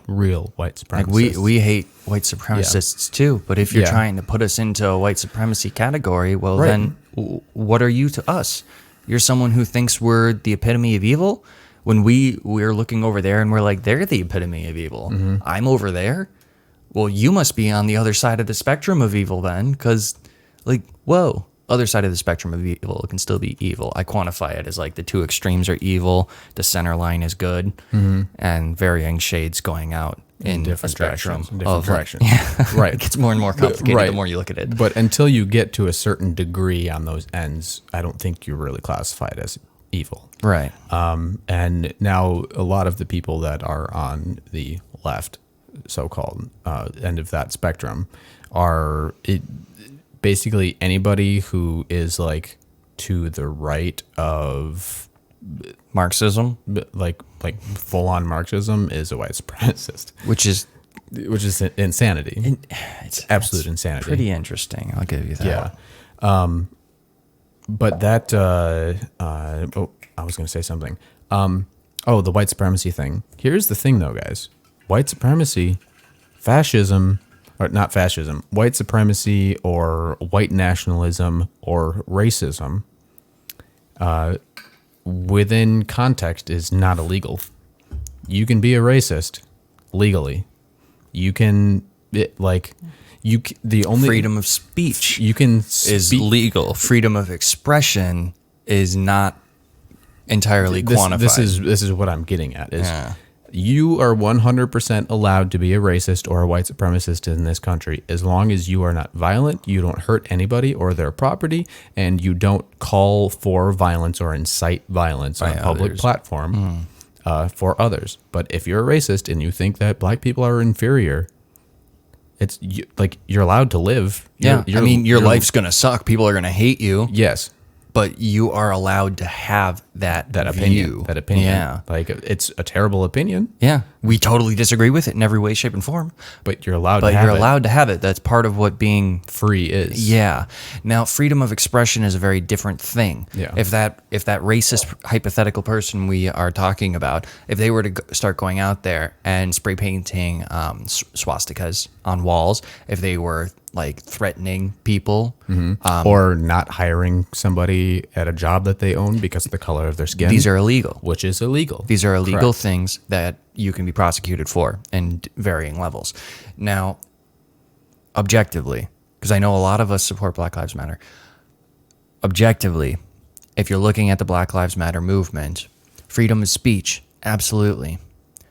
real white supremacists. Like we hate white supremacists too, but if you're trying to put us into a white supremacy category, well then what are you to us? You're someone who thinks we're the epitome of evil when we're looking over there and we're like, they're the epitome of evil. I'm over there. Well, you must be on the other side of the spectrum of evil then, because like, whoa, other side of the spectrum of evil can still be evil. I quantify it as like the two extremes are evil, the center line is good, and varying shades going out in different spectrum directions. Right. It gets more and more complicated the more you look at it. But until you get to a certain degree on those ends, I don't think you're really classified as evil. Right. And now a lot of the people that are on the left, so-called end of that spectrum, are basically anybody who is like to the right of Marxism, like full-on Marxism, is a white supremacist, which is insanity. It's absolute insanity. Pretty interesting. I'll give you that. Yeah. But that I was going to say something. The white supremacy thing. Here's the thing, though, guys. White supremacy, fascism, or not fascism, white supremacy or white nationalism or racism, within context, is not illegal. You can be a racist legally. You can, the only freedom of speech you can is legal. Freedom of expression is not entirely quantified. This is what I'm getting at. You are 100% allowed to be a racist or a white supremacist in this country as long as you are not violent, you don't hurt anybody or their property, and you don't call for violence or incite violence on a public platform for others. But if you're a racist and you think that black people are inferior, it's like you're allowed to live. Your life's going to suck. People are going to hate you. Yes. But you are allowed to have that opinion. That opinion. Yeah. Like, it's a terrible opinion. Yeah. We totally disagree with it in every way, shape, and form. But you're allowed to have it. But you're allowed to have it. That's part of what being free is. Yeah. Now, freedom of expression is a very different thing. Yeah. If that racist hypothetical person we are talking about, if they were to start going out there and spray painting swastikas on walls, if they were like threatening people, or not hiring somebody at a job that they own because of the color of their skin. These are illegal. Which is illegal. These are illegal Correct. things that you can be prosecuted for in varying levels. Now, objectively, because I know a lot of us support Black Lives Matter, objectively, if you're looking at the Black Lives Matter movement, freedom of speech, absolutely.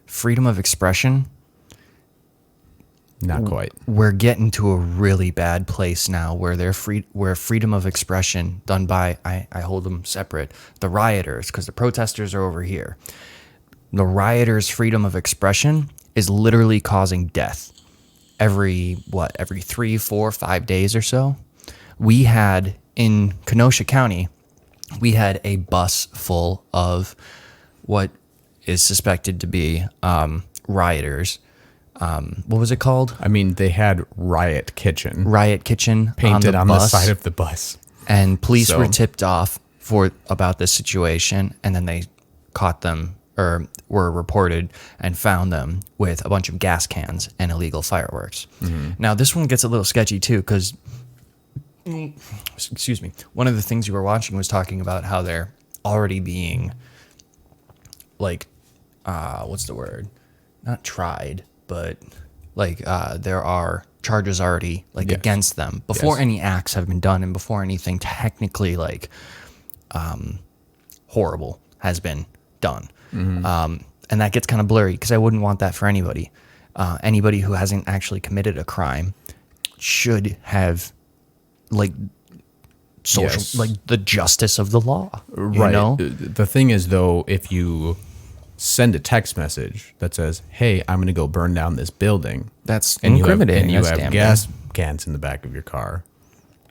Freedom of expression, not quite. We're getting to a really bad place now where where freedom of expression done by, I hold them separate, the rioters, because the protesters are over here. The rioters' freedom of expression is literally causing death every 3, 4, 5 days or so. We had in Kenosha County, we had a bus full of what is suspected to be rioters. What was it called? I mean, they had Riot Kitchen painted on the side of the bus. And police were tipped off about this situation, and then they caught them, or were reported and found them with a bunch of gas cans and illegal fireworks. Now, this one gets a little sketchy too, because, excuse me, one of the things you were watching was talking about how they're already being, like, what's the word? Not tried, but like there are charges already against them before any acts have been done and before anything technically like horrible has been done. And that gets kind of blurry because I wouldn't want that for anybody. Anybody who hasn't actually committed a crime should have like social, like the justice of the law. Right. You know? The thing is, though, if you send a text message that says, "Hey, I'm going to go burn down this building," that's incriminating. You have gas cans in the back of your car.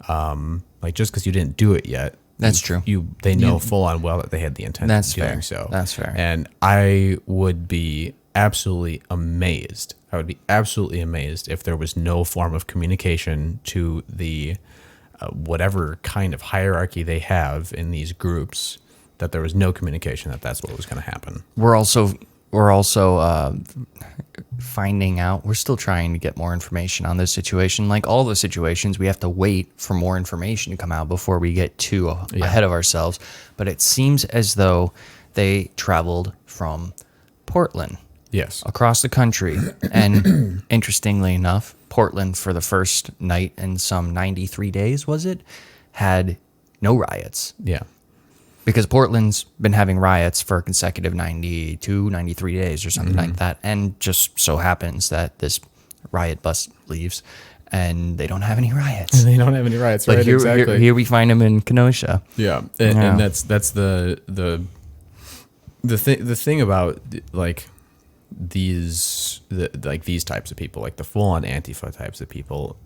Like, just because you didn't do it yet, that's true. They know full on well that they had the intent of doing so. That's fair. And I would be absolutely amazed. I would be absolutely amazed if there was no form of communication to the whatever kind of hierarchy they have in these groups, that there was no communication that that's what was going to happen. We're also finding out. We're still trying to get more information on this situation. Like all the situations, we have to wait for more information to come out before we get too ahead of ourselves. But it seems as though they traveled from Portland, Yes. across the country, and interestingly enough, Portland for the first night in some 93 days, was it, had no riots. Yeah. Because Portland's been having riots for consecutive 92, 93 days or something like that. And just so happens that this riot bus leaves and they don't have any riots. They don't have any riots, But right? Exactly. here we find them in Kenosha. Yeah. And that's the thing about like these types of people, like the full-on Antifa types of people.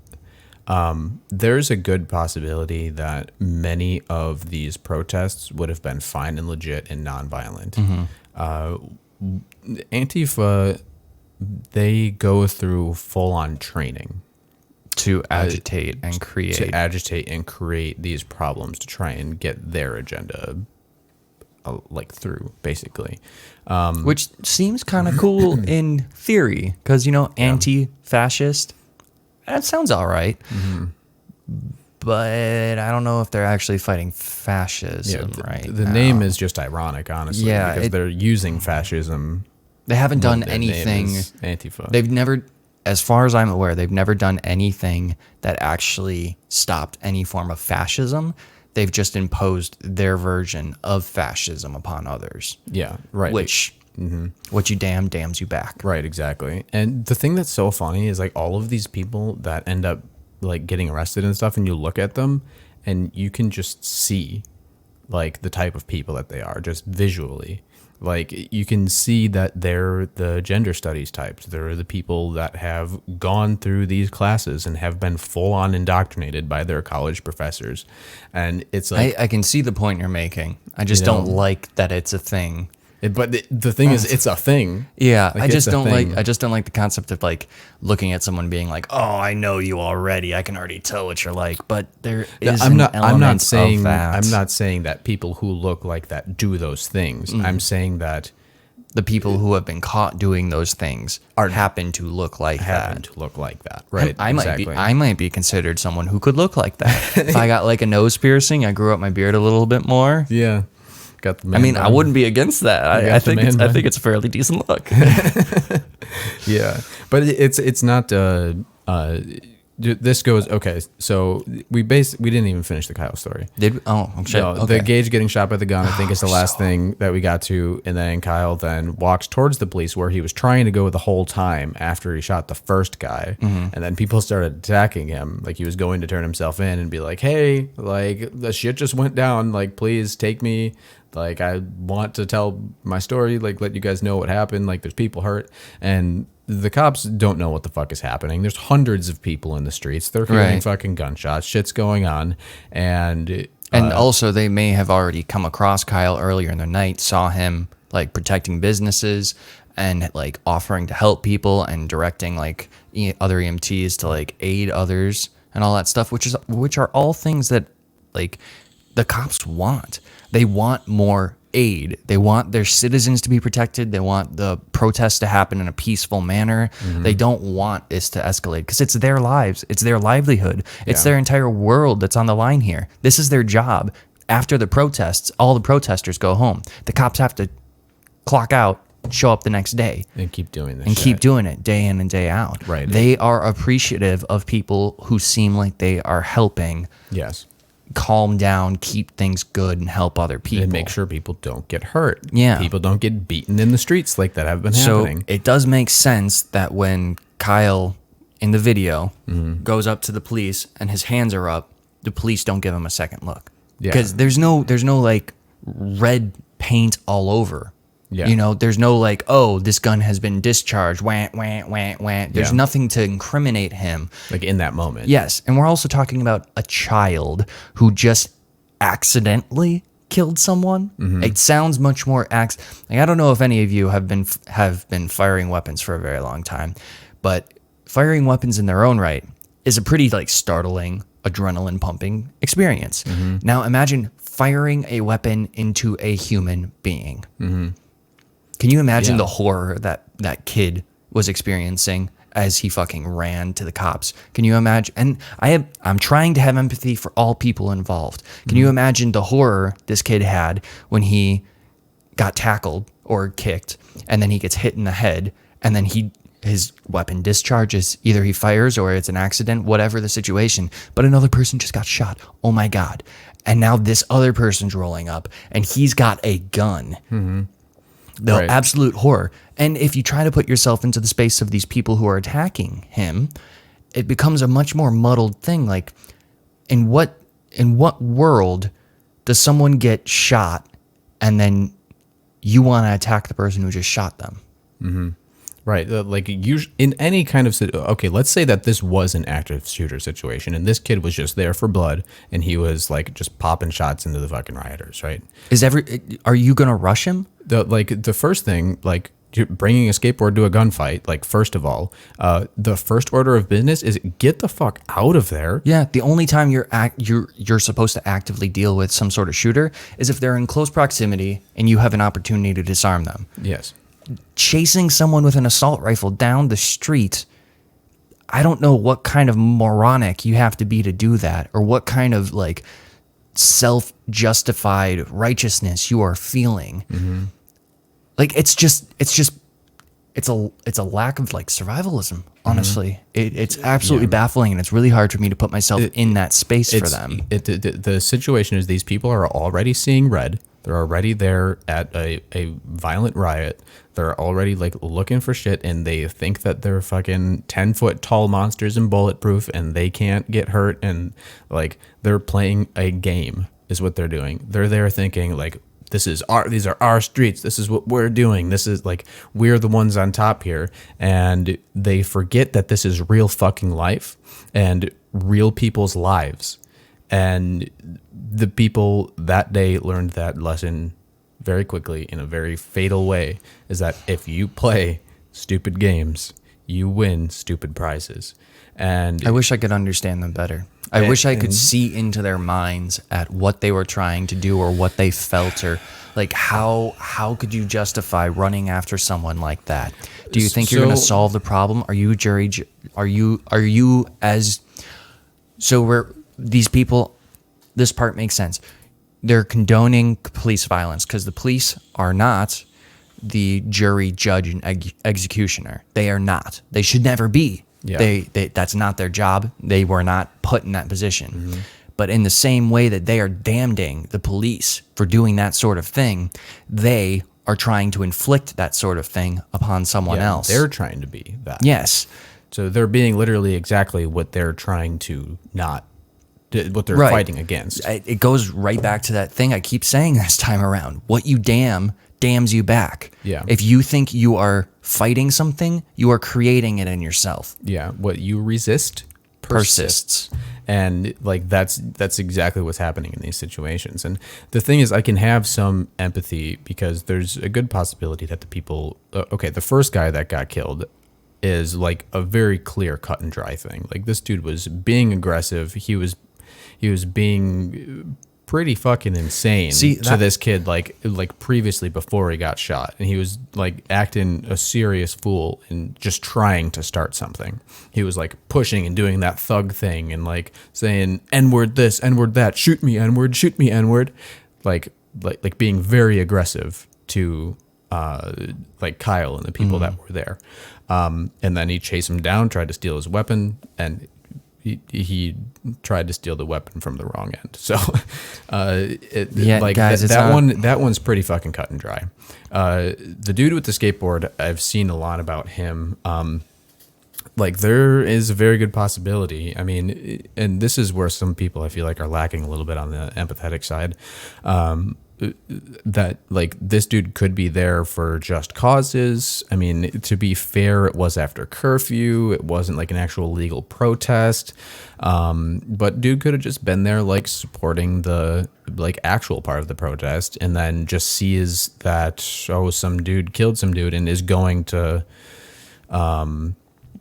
There's a good possibility that many of these protests would have been fine and legit and nonviolent. Antifa, they go through full-on training To agitate and create these problems to try and get their agenda through, basically. which seems kind of cool in theory, because, anti-fascist, that sounds all right. But I don't know if they're actually fighting fascism The name is just ironic, honestly, because they're using fascism. They haven't done Their name anything. is Antifa. They've never, as far as I'm aware, they've never done anything that actually stopped any form of fascism. They've just imposed their version of fascism upon others. Yeah, right. Which, what you damn damns you back. Right, exactly. And the thing that's so funny is like all of these people that end up like getting arrested and stuff, and you look at them and you can just see like the type of people that they are just visually. Like you can see that they're the gender studies types. They're the people that have gone through these classes and have been full on indoctrinated by their college professors. And it's like, I can see the point you're making. I just don't like that it's a thing. But the thing is, it's a thing. Yeah, Like, I just it's a don't thing. like. I just don't like the concept of like looking at someone being like, "Oh, I know you already. I can already tell what you're like." But there is I'm not saying saying that. I'm not saying that people who look like that do those things. I'm saying that The people who have been caught doing those things happen to look like happen that. to look like that, right? I might be considered someone who could look like that. If I got like a nose piercing, I grew up my beard a little bit more. Yeah, got the. I mean, I wouldn't be against that. I think man it's a fairly decent look. Yeah, but it's not. This goes okay. So we didn't even finish the Kyle story. Did oh shit. No, Okay. the Gage getting shot by the gun, I think, is the last thing that we got to. And then Kyle then walks towards the police where he was trying to go the whole time after he shot the first guy. And then people started attacking him. Like he was going to turn himself in and be like, hey, like the shit just went down. Like, please take me. Like, I want to tell my story. Like, let you guys know what happened. Like, there's people hurt. And the cops don't know what the fuck is happening. There's hundreds of people in the streets. They're hearing fucking gunshots. Shit's going on. And also, they may have already come across Kyle earlier in the night, saw him like protecting businesses and like offering to help people and directing like other EMTs to like aid others and all that stuff, which are all things that like the cops want. They want more aid. They want their citizens to be protected. They want the protests to happen in a peaceful manner. They don't want this to escalate because it's their lives. It's their livelihood. It's their entire world that's on the line here. This is their job. After the protests, all the protesters go home. The cops have to clock out, show up the next day. and keep doing this And shit. keep doing it day in and day out. Right. They are appreciative of people who seem like they are helping Yes. calm down, keep things good, and help other people. And make sure people don't get hurt. Yeah. People don't get beaten in the streets like that have been So happening. it does make sense that when Kyle in the video goes up to the police and his hands are up, the police don't give him a second look. Yeah. Because there's no like red paint all over. Yeah. You know, there's no like, oh, this gun has been discharged. Wah, wah, wah, wah. There's Yeah. nothing to incriminate him. Like in that moment. Yes, and we're also talking about a child who just accidentally killed someone. It sounds much more like, I don't know if any of you have been firing weapons for a very long time, but firing weapons in their own right is a pretty like startling adrenaline pumping experience. Now imagine firing a weapon into a human being. Can you imagine the horror that that kid was experiencing as he fucking ran to the cops? Can you imagine? And I'm trying to have empathy for all people involved. Can you imagine the horror this kid had when he got tackled or kicked, and then he gets hit in the head, and then his weapon discharges. Either he fires or it's an accident, whatever the situation, but another person just got shot. Oh my God. And now this other person's rolling up and he's got a gun. The absolute horror. And if you try to put yourself into the space of these people who are attacking him, it becomes a much more muddled thing. Like, in what world does someone get shot and then you want to attack the person who just shot them? Right. Like in any kind of okay, let's say that this was an active shooter situation and this kid was just there for blood and he was like just popping shots into the fucking rioters, right? Are you going to rush him? The first thing, like bringing a skateboard to a gunfight, like first of all, the first order of business is get the fuck out of there. Yeah, the only time you're supposed to actively deal with some sort of shooter is if they're in close proximity and you have an opportunity to disarm them. Yes. Chasing someone with an assault rifle down the street, I don't know what kind of moronic you have to be to do that, or what kind of like self-justified righteousness you are feeling. Like it's a lack of like survivalism, honestly. It's absolutely baffling, and it's really hard for me to put myself in that space for them. The situation is these people are already seeing red. They're already there at a violent riot. They're already like looking for shit, and they think that they're fucking 10-foot tall monsters and bulletproof, and they can't get hurt. And like they're playing a game, is what they're doing. They're there thinking like, these are our streets. This is what we're doing. This is like, we're the ones on top here. And they forget that this is real fucking life and real people's lives. And the people that day learned that lesson very quickly in a very fatal way, is that if you play stupid games, you win stupid prizes. And I wish I could understand them better. I wish I could see into their minds at what they were trying to do or what they felt, or like how could you justify running after someone like that? Do you think you're going to solve the problem? Are you a jury? These people, this part makes sense. They're condoning police violence because the police are not the jury, judge, and executioner. They are not. They should never be. Yeah. They that's not their job. They were not put in that position. But in the same way that they are damning the police for doing that sort of thing, they are trying to inflict that sort of thing upon someone else. They're trying to be that. Yes. So they're being literally exactly what they're trying to not, what they're fighting against. It goes right back to that thing I keep saying this time around. What you damns you back. Yeah. If you think you are fighting something, you are creating it in yourself. Yeah. What you resist persists. And like that's exactly what's happening in these situations. And the thing is, I can have some empathy because there's a good possibility that the people, the first guy that got killed is like a very clear cut and dry thing. Like this dude was being aggressive. He was being pretty fucking insane to this kid like previously before he got shot, and he was like acting a serious fool and just trying to start something. He was like pushing and doing that thug thing and like saying N-word this, N-word that, shoot me N-word, shoot me N-word, like being very aggressive to like Kyle and the people that were there. And then he chased him down, tried to steal his weapon, and he tried to steal the weapon from the wrong end. So, that one's pretty fucking cut and dry. The dude with the skateboard, I've seen a lot about him. Like there is a very good possibility. I mean, and this is where some people I feel like are lacking a little bit on the empathetic side. That like this dude could be there for just causes. I mean, to be fair, it was after curfew. It wasn't like an actual legal protest. But dude could have just been there like supporting the like actual part of the protest, and then just sees that some dude killed some dude and is going to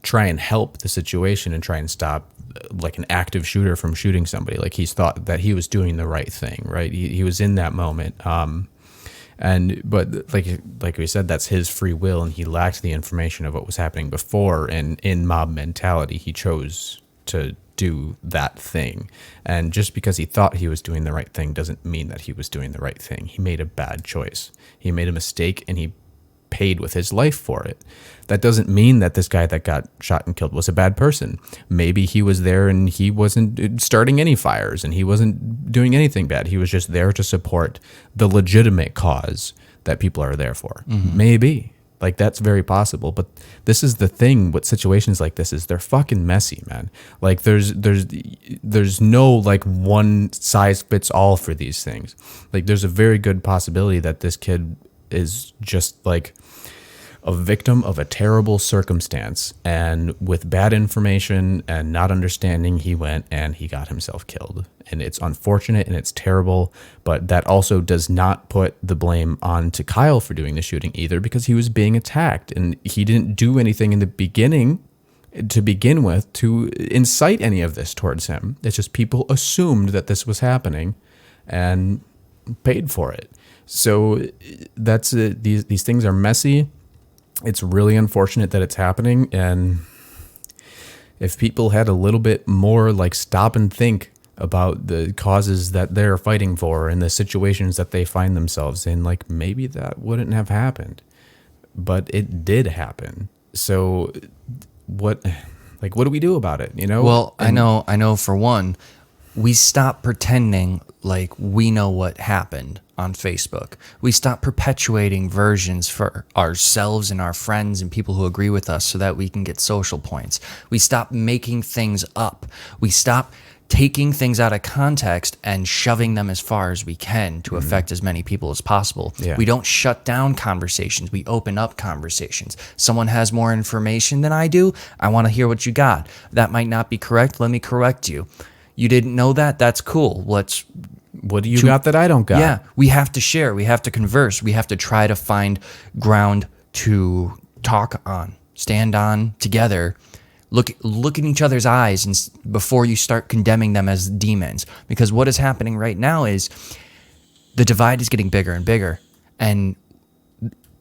try and help the situation and try and stop like an active shooter from shooting somebody. Like he's thought that he was doing the right thing, right? He was in that moment. But like we said, that's his free will, and he lacked the information of what was happening before. And in mob mentality, he chose to do that thing. And just because he thought he was doing the right thing doesn't mean that he was doing the right thing. He made a bad choice. He made a mistake, and he paid with his life for it. That doesn't mean that this guy that got shot and killed was a bad person. Maybe he was there and he wasn't starting any fires and he wasn't doing anything bad. He was just there to support the legitimate cause that people are there for. Maybe. Like, that's very possible. But this is the thing with situations like this, is they're fucking messy, man. Like there's no like one size fits all for these things. Like there's a very good possibility that this kid is just like a victim of a terrible circumstance, and with bad information and not understanding, he went and he got himself killed. And it's unfortunate and it's terrible, but that also does not put the blame on to Kyle for doing the shooting either, because he was being attacked and he didn't do anything in the beginning to begin with to incite any of this towards him. It's just people assumed that this was happening and paid for it. So that's these things are messy. It's really unfortunate that it's happening, and if people had a little bit more like stop and think about the causes that they're fighting for and the situations that they find themselves in, like maybe that wouldn't have happened, but it did happen. So what do we do about it? You know? Well, I know for one, we stop pretending like we know what happened on Facebook. We stop perpetuating versions for ourselves and our friends and people who agree with us so that we can get social points. We stop making things up. We stop taking things out of context and shoving them as far as we can to affect as many people as possible. Yeah. We don't shut down conversations. We open up conversations. Someone has more information than I do. I want to hear what you got. That might not be correct. Let me correct you. You didn't know that? That's cool. What do you got that I don't got? Yeah, we have to share. We have to converse. We have to try to find ground to talk on, stand on together. Look in each other's eyes and before you start condemning them as demons. Because what is happening right now is the divide is getting bigger and bigger. And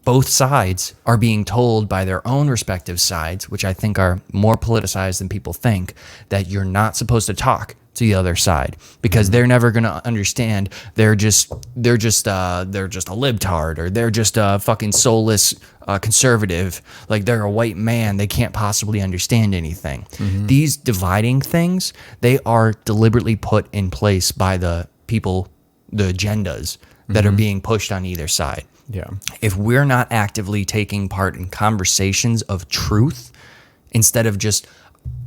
both sides are being told by their own respective sides, which I think are more politicized than people think, that you're not supposed to talk to the other side because they're never going to understand. They're just a libtard, or they're just a fucking soulless conservative. Like they're a white man. They can't possibly understand anything. These dividing things, they are deliberately put in place by the people, the agendas that are being pushed on either side. Yeah. If we're not actively taking part in conversations of truth, instead of just,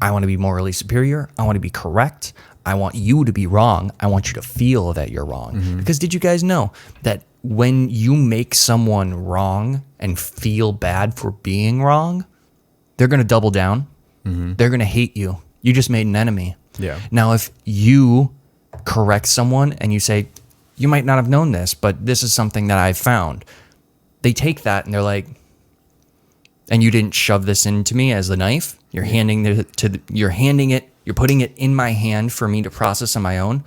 I want to be morally superior, I want to be correct, I want you to be wrong, I want you to feel that you're wrong. Because did you guys know that when you make someone wrong and feel bad for being wrong, they're going to double down. They're going to hate you. You just made an enemy. Yeah. Now, if you correct someone and you say, you might not have known this, but this is something that I found. They take that and they're like, and you didn't shove this into me as a knife. You're you're putting it in my hand for me to process on my own.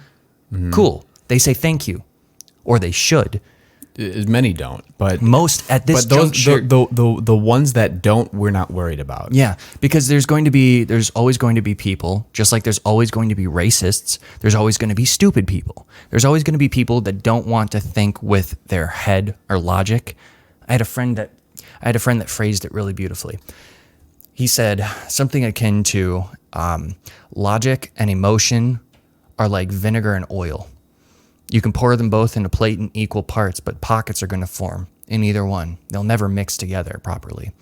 Cool. They say thank you, or they should. Many don't, but most at this juncture, the ones that don't, we're not worried about. Yeah, because there's always going to be people, just like there's always going to be racists. There's always going to be stupid people. There's always going to be people that don't want to think with their head or logic. I had a friend that phrased it really beautifully. He said something akin to logic and emotion are like vinegar and oil. You can pour them both in a plate in equal parts, but pockets are going to form in either one. They'll never mix together properly.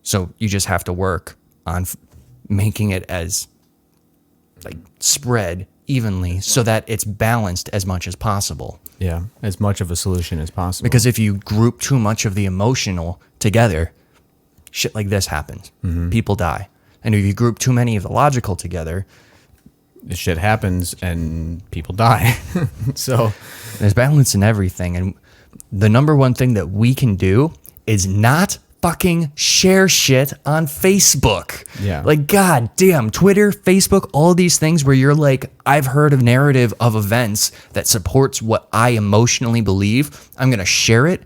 So you just have to work on making it as like spread evenly so that it's balanced as much as possible. Yeah, as much of a solution as possible. Because if you group too much of the emotional together, shit like this happens. People die. And if you group too many of the logical together, this shit happens and people die. So there's balance in everything. And the number one thing that we can do is not fucking share shit on Facebook. Yeah. Like, god damn, Twitter, Facebook, all these things where you're like, I've heard a narrative of events that supports what I emotionally believe. I'm going to share it.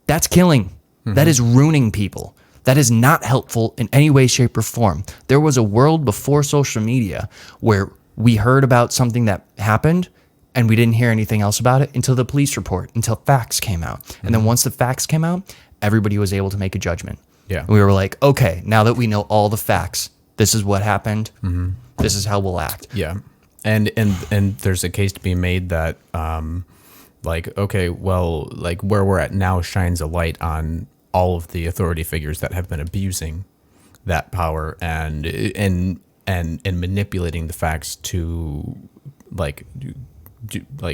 That's killing. That is ruining people. That is not helpful in any way, shape, or form. There was a world before social media where we heard about something that happened and we didn't hear anything else about it until the police report, until facts came out. And then once the facts came out, everybody was able to make a judgment. Yeah. And we were like, okay, now that we know all the facts, this is what happened. This is how we'll act. Yeah. And there's a case to be made that, like, okay, well, like where we're at now shines a light on all of the authority figures that have been abusing that power and manipulating the facts to like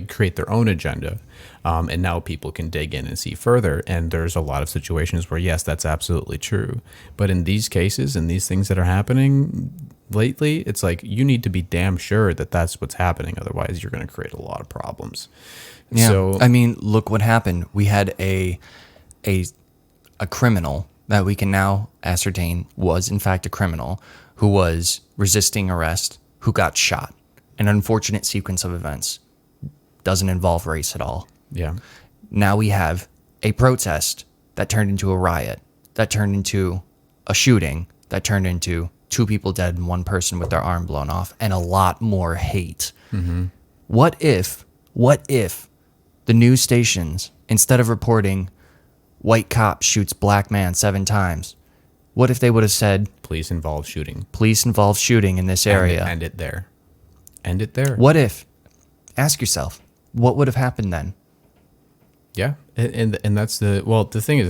create their own agenda. And now people can dig in and see further. And there's a lot of situations where, yes, that's absolutely true. But in these cases and these things that are happening lately, it's like you need to be damn sure that that's what's happening. Otherwise, you're going to create a lot of problems. Yeah. So, I mean, look what happened. We had a criminal that we can now ascertain was in fact a criminal who was resisting arrest, who got shot. An unfortunate sequence of events. Doesn't involve race at all. yeah. Now we have a protest that turned into a riot, that turned into a shooting, that turned into 2 people dead and 1 person with their arm blown off, and a lot more hate. What if the news stations, instead of reporting white cop shoots black man 7 times, what if they would have said, Police involved shooting. police involved shooting in this area? End it there. End it there. What if? Ask yourself, what would have happened then? Yeah, and that's the thing is,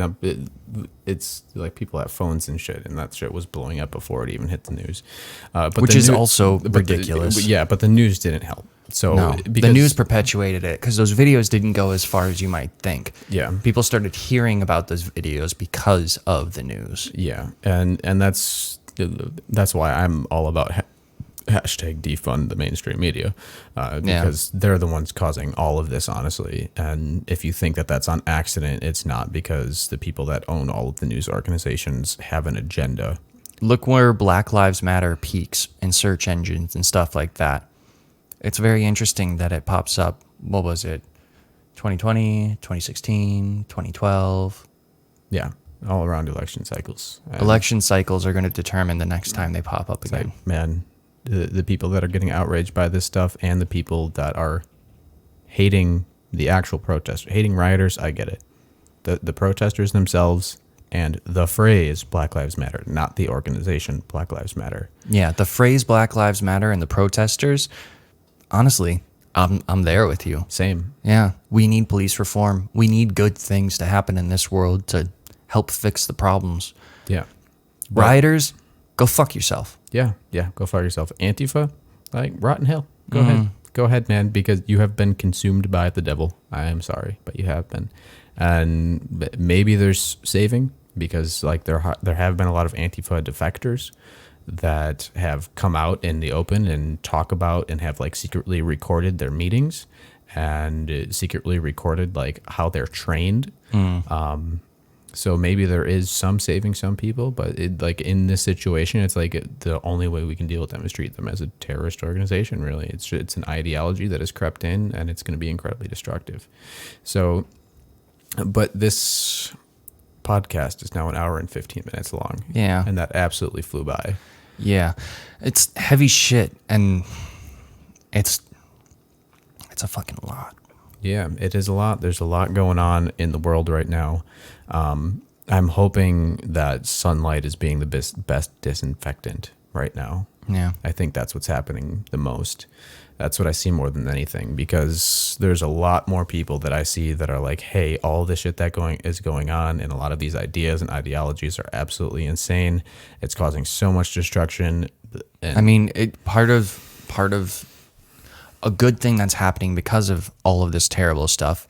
it's like people have phones and shit, and that shit was blowing up before it even hit the news. But Which is also ridiculous. But the news didn't help. So No, the news perpetuated it because those videos didn't go as far as you might think. Yeah. People started hearing about those videos because of the news. Yeah, and that's why I'm all about hashtag defund the mainstream media, because they're the ones causing all of this, honestly. And if you think that that's on accident, it's not, because the people that own all of the news organizations have an agenda. Look where Black Lives Matter peaks in search engines and stuff like that. It's very interesting that it pops up. What was it? 2020, 2016, 2012. Yeah, all around election cycles. And Election cycles are going to determine the next time they pop up again. like, man, the people that are getting outraged by this stuff and the people that are hating the actual protesters, hating rioters, I get it. The protesters themselves and the phrase Black Lives Matter, not the organization Black Lives Matter. Yeah, the phrase Black Lives Matter and the protesters, honestly, I'm there with you. Same. Yeah, we need police reform. We need good things to happen in this world to help fix the problems. Yeah. Rioters, go fuck yourself. Yeah, go fuck yourself. Antifa, like, rotten hell. Go ahead. Go ahead, man, because you have been consumed by the devil. I am sorry, but you have been. And maybe there's saving, because like there have been a lot of Antifa defectors that have come out in the open and talk about and have like secretly recorded their meetings and secretly recorded like how they're trained. So maybe there is some saving some people, but like in this situation, it's like the only way we can deal with them is treat them as a terrorist organization. Really, it's an ideology that has crept in, and it's going to be incredibly destructive. So, but this podcast is now 1 hour and 15 minutes long. Yeah. And that absolutely flew by. Yeah, it's heavy shit, and it's a fucking lot. Yeah, it is a lot. There's a lot going on in the world right now. I'm hoping that sunlight is being the best disinfectant right now. Yeah. I think that's what's happening the most. That's what I see more than anything, because there's a lot more people that I see that are like, hey, all this shit that is going on, and a lot of these ideas and ideologies are absolutely insane. It's causing so much destruction. And I mean, part of a good thing that's happening because of all of this terrible stuff,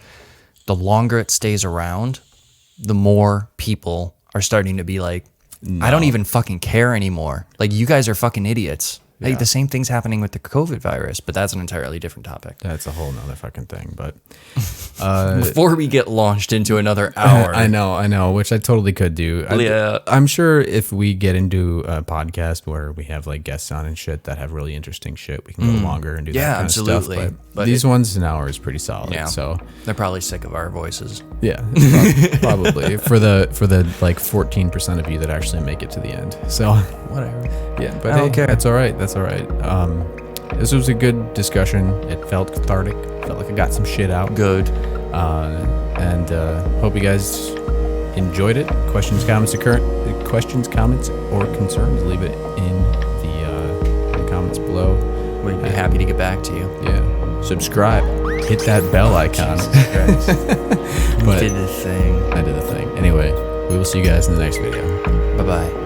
the longer it stays around, the more people are starting to be like, I don't even fucking care anymore. Like, you guys are fucking idiots. Like, the same thing's happening with the COVID virus, but that's an entirely different topic. That's a whole nother fucking thing. But Before we get launched into another hour. I know, which I totally could do. Yeah. I'm sure if we get into a podcast where we have like guests on and shit that have really interesting shit, we can go longer and do that kind of absolutely. stuff. But these ones an hour is pretty solid. Yeah. So They're probably sick of our voices. yeah, probably for the like 14% of you that actually make it to the end. So Whatever. yeah, but I don't care. That's all right. That's all right. This was a good discussion. It felt cathartic. Felt like I got some shit out. Good. And hope you guys enjoyed it. Questions, comments, or concerns, leave it in the comments below. We'd be happy to get back to you. Yeah. Subscribe. Hit that bell icon. But did the thing. I did the thing. Anyway, we will see you guys in the next video. Bye-bye.